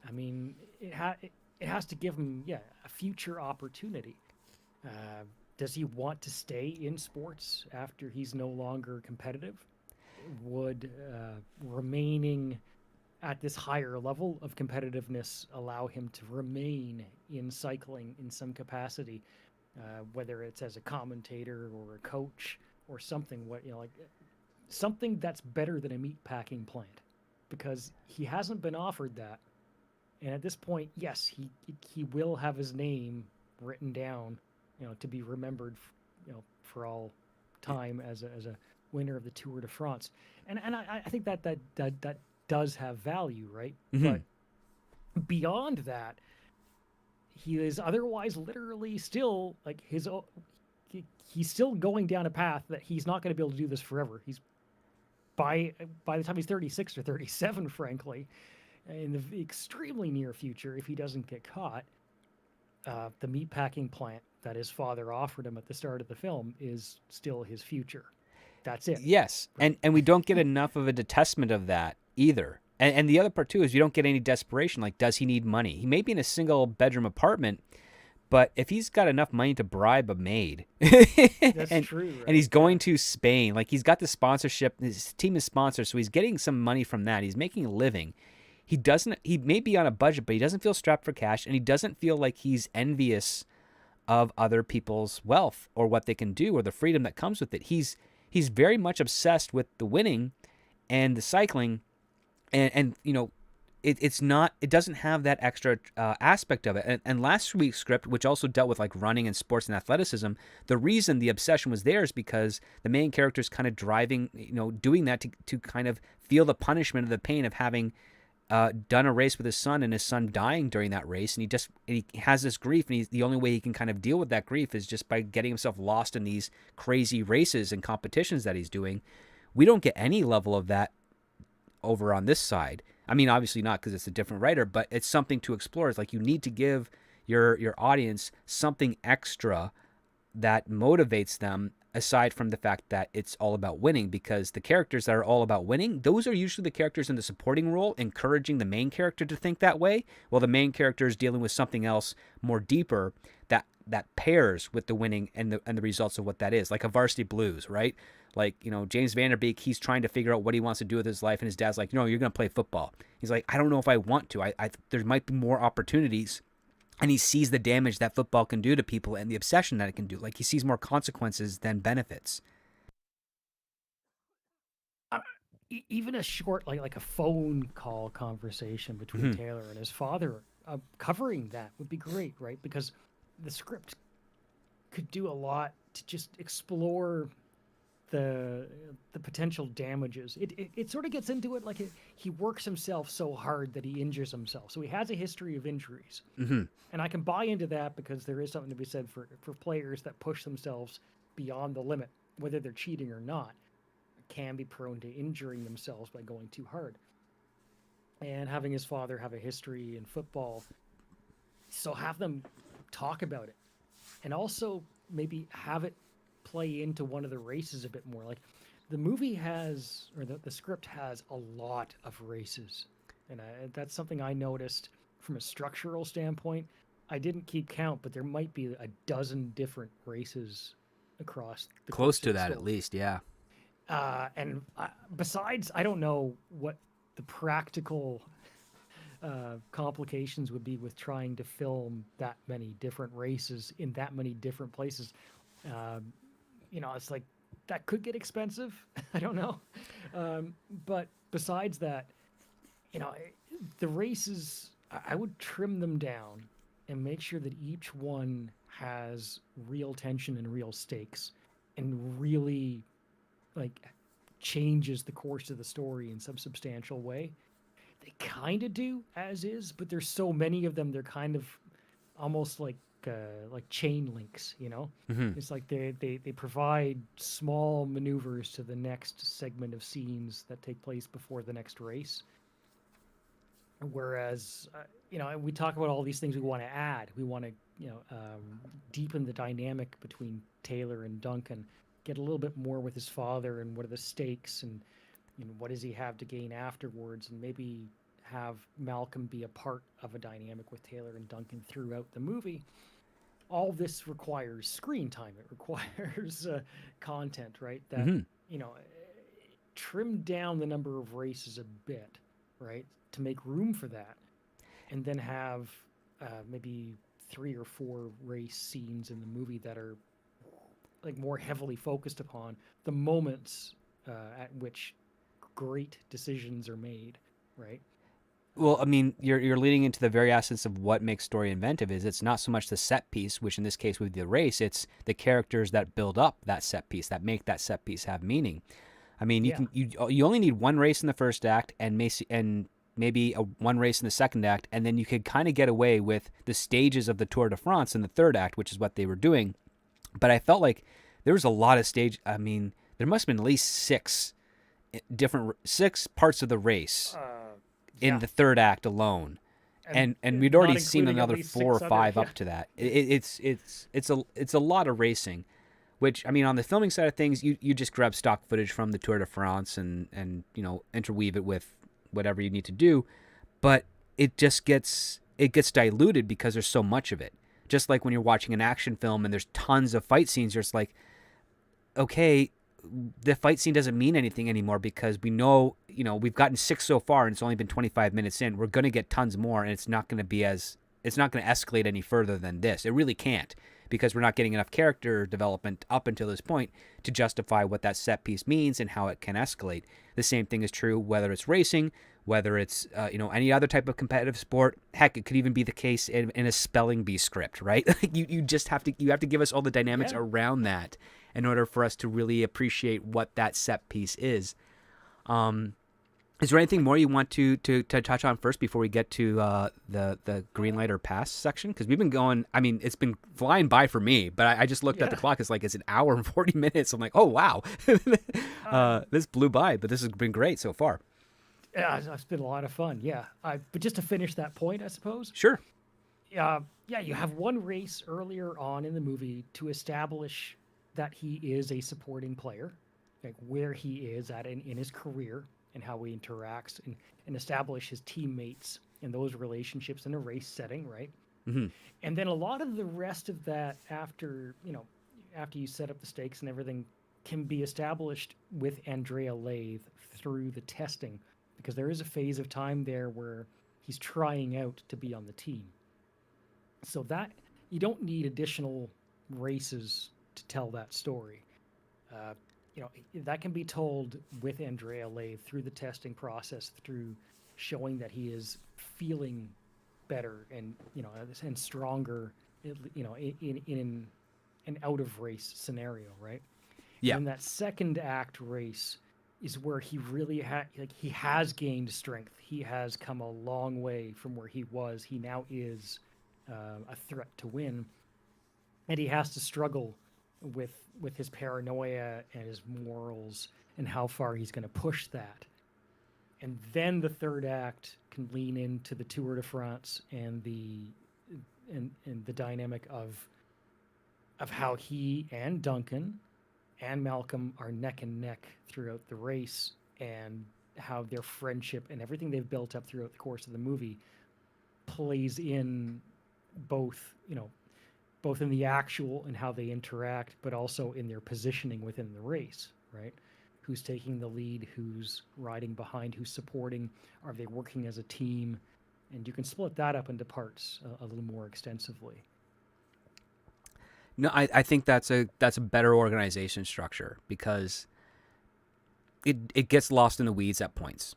S2: I mean, it has to give him, a future opportunity. Does he want to stay in sports after he's no longer competitive? Would remaining at this higher level of competitiveness allow him to remain in cycling in some capacity, whether it's as a commentator or a coach or something? Something that's better than a meatpacking plant, because he hasn't been offered that. And at this point, yes, he will have his name written down, to be remembered, for all time as a winner of the Tour de France. And I think that does have value, right?
S1: Mm-hmm.
S2: But beyond that, he is otherwise literally still like he's still going down a path that he's not going to be able to do this forever. He's by the time he's 36 or 37, frankly, in the extremely near future, if he doesn't get caught, the meatpacking plant that his father offered him at the start of the film is still his future. That's it.
S1: Yes, right. And we don't get enough of a detestment of that either. And the other part, too, is you don't get any desperation. Like, does he need money? He may be in a single-bedroom apartment, but if he's got enough money to bribe a maid,
S2: that's true, right?
S1: And he's going to Spain, like, he's got the sponsorship, his team is sponsored, so he's getting some money from that. He's making a living. He may be on a budget, but he doesn't feel strapped for cash, and he doesn't feel like he's envious of other people's wealth or what they can do or the freedom that comes with it. He's very much obsessed with the winning and the cycling, and it doesn't have that extra aspect of it. And last week's script, which also dealt with like running and sports and athleticism, the reason the obsession was there is because the main character is kind of driving, doing that to kind of feel the punishment of the pain of having done a race with his son and his son dying during that race. And he has this grief, and the only way he can kind of deal with that grief is just by getting himself lost in these crazy races and competitions that he's doing. We don't get any level of that over on this side. I mean, obviously not, because it's a different writer, but it's something to explore. It's like you need to give your audience something extra that motivates them, aside from the fact that it's all about winning, because the characters that are all about winning, those are usually the characters in the supporting role, encouraging the main character to think that way, while the main character is dealing with something else more deeper that pairs with the winning and the results of what that is, like a Varsity Blues, right? Like, James Vanderbeek, he's trying to figure out what he wants to do with his life, and his dad's like, no, you're going to play football. He's like, I don't know if I want to. There might be more opportunities. And he sees the damage that football can do to people and the obsession that it can do. Like, he sees more consequences than benefits.
S2: Even a short, like a phone call conversation between Taylor and his father, covering that would be great, right? Because the script could do a lot to just explore the potential damages. It sort of gets into it, like he works himself so hard that he injures himself. So he has a history of injuries.
S1: Mm-hmm.
S2: And I can buy into that, because there is something to be said for players that push themselves beyond the limit, whether they're cheating or not, can be prone to injuring themselves by going too hard. And having his father have a history in football, so have them talk about it. And also maybe have it play into one of the races a bit more. Like, the movie has, or the script has, a lot of races. And that's something I noticed from a structural standpoint. I didn't keep count, but there might be a dozen different races across the
S1: Close
S2: course
S1: to
S2: of the
S1: that,
S2: story.
S1: at least, yeah.
S2: And besides, I don't know what the practical complications would be with trying to film that many different races in that many different places. It's like, that could get expensive. I don't know. But besides that, the races, I would trim them down and make sure that each one has real tension and real stakes, and really, like, changes the course of the story in some substantial way. They kind of do as is, but there's so many of them, they're kind of almost like chain links,
S1: Mm-hmm.
S2: It's like they provide small maneuvers to the next segment of scenes that take place before the next race. Whereas, we talk about all these things we want to add. We want to, deepen the dynamic between Taylor and Duncan, get a little bit more with his father, and what are the stakes, and what does he have to gain afterwards, and maybe have Malcolm be a part of a dynamic with Taylor and Duncan throughout the movie. All this requires screen time. It requires content, right? That,
S1: Mm-hmm.
S2: Trim down the number of races a bit, right, to make room for that, and then have maybe 3 or 4 race scenes in the movie that are, like, more heavily focused upon the moments at which great decisions are made, right?
S1: Well, I mean, you're leading into the very essence of what makes story inventive. Is it's not so much the set piece, which in this case would be the race. It's the characters that build up that set piece, that make that set piece have meaning. I mean, you only need one race in the first act, and maybe one race in the second act, and then you could kind of get away with the stages of the Tour de France in the third act, which is what they were doing. But I felt like there was a lot of stage. I mean, there must have been at least 6 parts of the race in the third act alone, and we'd already seen another 4 or 5 up to that. It's a lot of racing, which, I mean, on the filming side of things, you just grab stock footage from the Tour de France and interweave it with whatever you need to do, but it gets diluted because there's so much of it. Just like when you're watching an action film and there's tons of fight scenes, you're just like, okay, the fight scene doesn't mean anything anymore, because we know, we've gotten 6 so far and it's only been 25 minutes in. We're going to get tons more, and it's not going to escalate any further than this. It really can't, because we're not getting enough character development up until this point to justify what that set piece means and how it can escalate. The same thing is true whether it's racing, whether it's any other type of competitive sport. Heck, it could even be the case in a spelling bee script, right? you just have to give us all the dynamics around that in order for us to really appreciate what that set piece is. Is there anything more you want to touch on first before we get to the green light or pass section? Because we've been going, I mean, it's been flying by for me, but I just looked at the clock. It's like, it's an hour and 40 minutes. I'm like, oh, wow. This blew by, but this has been great so far.
S2: Yeah, it's been a lot of fun. Yeah. But just to finish that point, I suppose.
S1: Sure.
S2: Yeah, you have one race earlier on in the movie to establish that he is a supporting player, like where he is at in his career, and how he interacts and establish his teammates and those relationships in a race setting, right?
S1: Mm-hmm.
S2: And then a lot of the rest of that after you set up the stakes and everything can be established with Andrea Lathe through the testing, because there is a phase of time there where he's trying out to be on the team. So that you don't need additional races to tell that story. That can be told with Andrea Lathe through the testing process, through showing that he is feeling better and stronger, in an out of race scenario, right?
S1: Yeah.
S2: And that second act race is where he really he has gained strength. He has come a long way from where he was. He now is a threat to win, and he has to struggle with his paranoia and his morals and how far he's going to push that. And then the third act can lean into the Tour de France and the dynamic of how he and Duncan and Malcolm are neck and neck throughout the race, and how their friendship and everything they've built up throughout the course of the movie plays in both in the actual and how they interact, but also in their positioning within the race, right? Who's taking the lead, who's riding behind, who's supporting, are they working as a team? And you can split that up into parts a little more extensively.
S1: No, I think that's a better organization structure, because it gets lost in the weeds at points.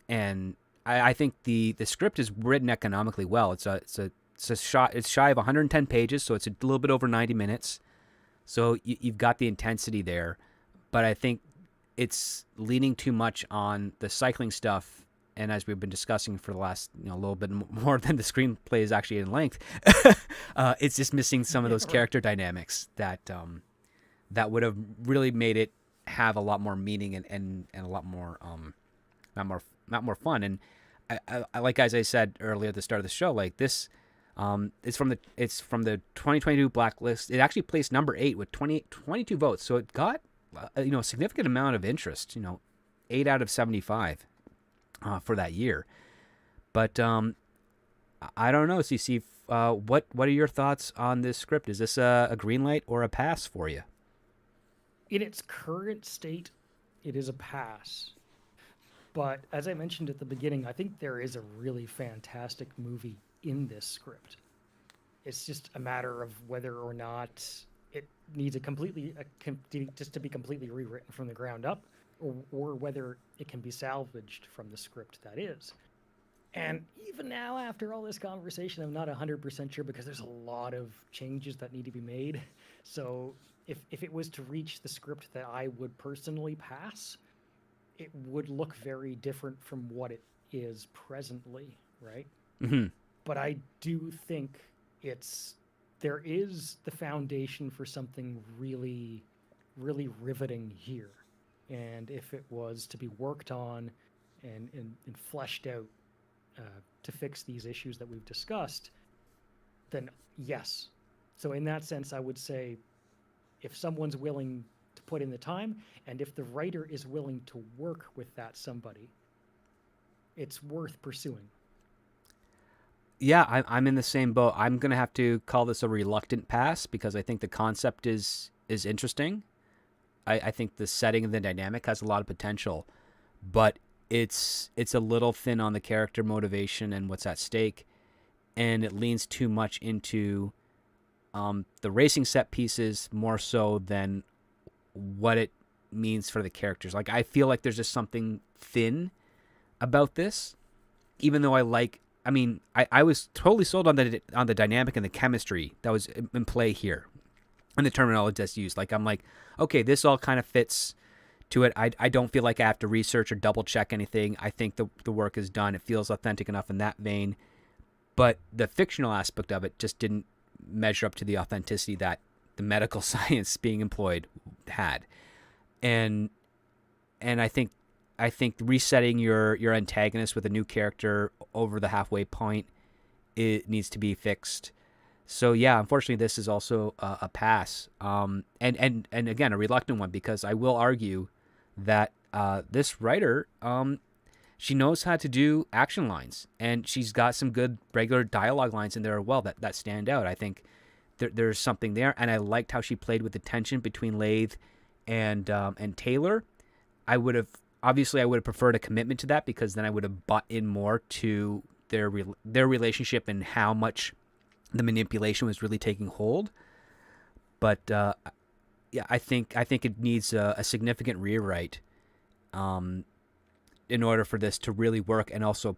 S1: And I think the script is written economically well. It's shy of 110 pages, so it's a little bit over 90 minutes. So you've got the intensity there, but I think it's leaning too much on the cycling stuff. And as we've been discussing for the last little bit more than the screenplay is actually in length, it's just missing some of those character dynamics that would have really made it have a lot more meaning and a lot more not more fun. And I like, as I said earlier at the start of the show, like this. It's from the 2022 blacklist. It actually placed number 8 with 22 votes. So it got a significant amount of interest. 8 out of 75 for that year. But I don't know, CC. What are your thoughts on this script? Is this a green light or a pass for you?
S2: In its current state, it is a pass. But as I mentioned at the beginning, I think there is a really fantastic movie in this script. It's just a matter of whether or not it needs just to be completely rewritten from the ground up, or whether it can be salvaged from the script that is. And even now, after all this conversation, I'm not 100% sure, because there's a lot of changes that need to be made. So if it was to reach the script that I would personally pass, it would look very different from what it is presently, right?
S1: Mm-hmm.
S2: But I do think there is the foundation for something really, really riveting here. And if it was to be worked on and fleshed out to fix these issues that we've discussed, then yes. So in that sense, I would say if someone's willing to put in the time, and if the writer is willing to work with that somebody, it's worth pursuing.
S1: Yeah, I'm in the same boat. I'm going to have to call this a reluctant pass, because I think the concept is interesting. I think the setting and the dynamic has a lot of potential, but it's a little thin on the character motivation and what's at stake, and it leans too much into the racing set pieces more so than what it means for the characters. Like, I feel like there's just something thin about this, even though I was totally sold on the dynamic and the chemistry that was in play here, and the terminology that's used. Like, I'm like, okay, this all kind of fits to it. I don't feel like I have to research or double check anything. I think the work is done. It feels authentic enough in that vein, but the fictional aspect of it just didn't measure up to the authenticity that the medical science being employed had. And I think resetting your antagonist with a new character over the halfway point, it needs to be fixed. So yeah, unfortunately, this is also a pass. And again, a reluctant one, because I will argue that this writer, she knows how to do action lines, and she's got some good regular dialogue lines in there as well that stand out. I think there's something there, and I liked how she played with the tension between Lathe and Taylor. I would have preferred a commitment to that, because then I would have bought in more to their relationship and how much the manipulation was really taking hold. But yeah, I think it needs a significant rewrite in order for this to really work, and also,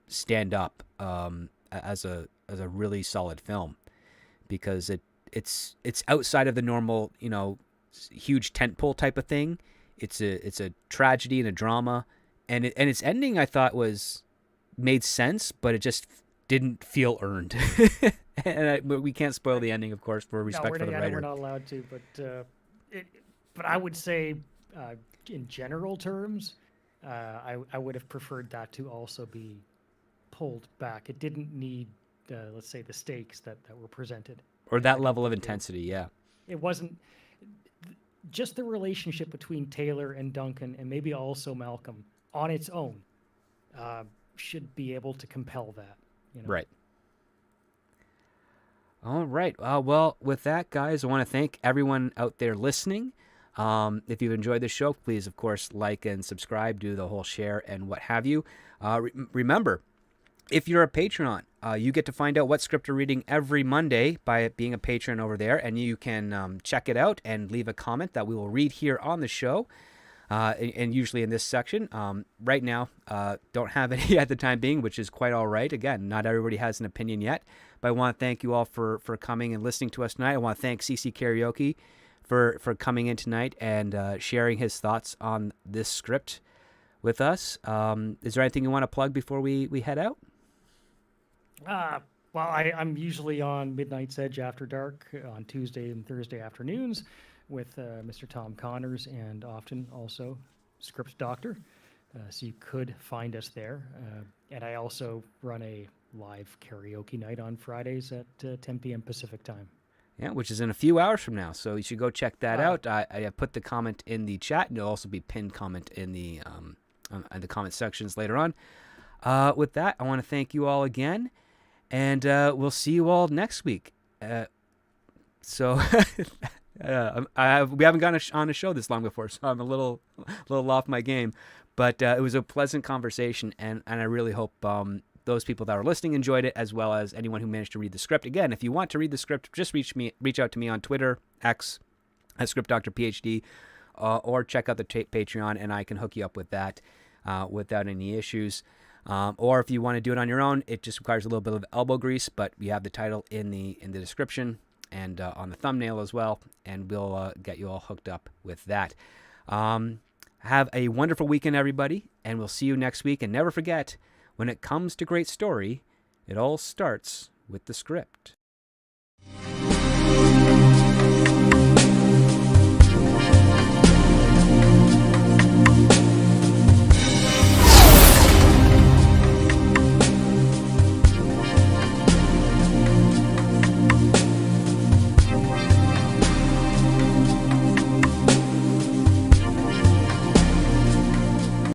S1: stand up as a really solid film, because it's outside of the normal, huge tentpole type of thing. It's a tragedy and a drama, and its ending, I thought, made sense, but it just didn't feel earned. And we can't spoil the ending, of course, for respect for the writer.
S2: We're not allowed to, but I would say, in general terms, I would have preferred that to also be pulled back. It didn't need, let's say, the stakes that were presented,
S1: or that level of intensity. Yeah,
S2: it wasn't just the relationship between Taylor and Duncan, and maybe also Malcolm on its own, should be able to compel that.
S1: Right. All right. Well, with that, guys, I want to thank everyone out there listening. If you've enjoyed the show, please, of course, like and subscribe, do the whole share and what have you. Remember, if you're a Patreon, you get to find out what script we're reading every Monday by being a patron over there, and you can check it out and leave a comment that we will read here on the show, and usually in this section. Right now, don't have any at the time being, which is quite all right. Again, not everybody has an opinion yet, but I want to thank you all for coming and listening to us tonight. I want to thank CC Karaoke for coming in tonight and sharing his thoughts on this script with us. Is there anything you want to plug before we head out?
S2: Well, I'm usually on Midnight's Edge After Dark on Tuesday and Thursday afternoons with Mr. Tom Connors, and often also Script Doctor. So you could find us there. And I also run a live karaoke night on Fridays at 10 p.m. Pacific time.
S1: Yeah, which is in a few hours from now. So you should go check that out. I put the comment in the chat, and it'll also be pinned comment in the comment sections later on. With that, I want to thank you all again. And we'll see you all next week. We haven't gone on a show this long before, so I'm a little off my game. But it was a pleasant conversation, and I really hope those people that are listening enjoyed it, as well as anyone who managed to read the script. Again, if you want to read the script, just reach out to me on Twitter, X, at ScriptDoctorPhD, or check out the Patreon, and I can hook you up with that without any issues. Or if you want to do it on your own, it just requires a little bit of elbow grease, but we have the title in the description and on the thumbnail as well, and we'll get you all hooked up with that. Have a wonderful weekend, everybody, and we'll see you next week. And never forget, when it comes to great story, it all starts with the script.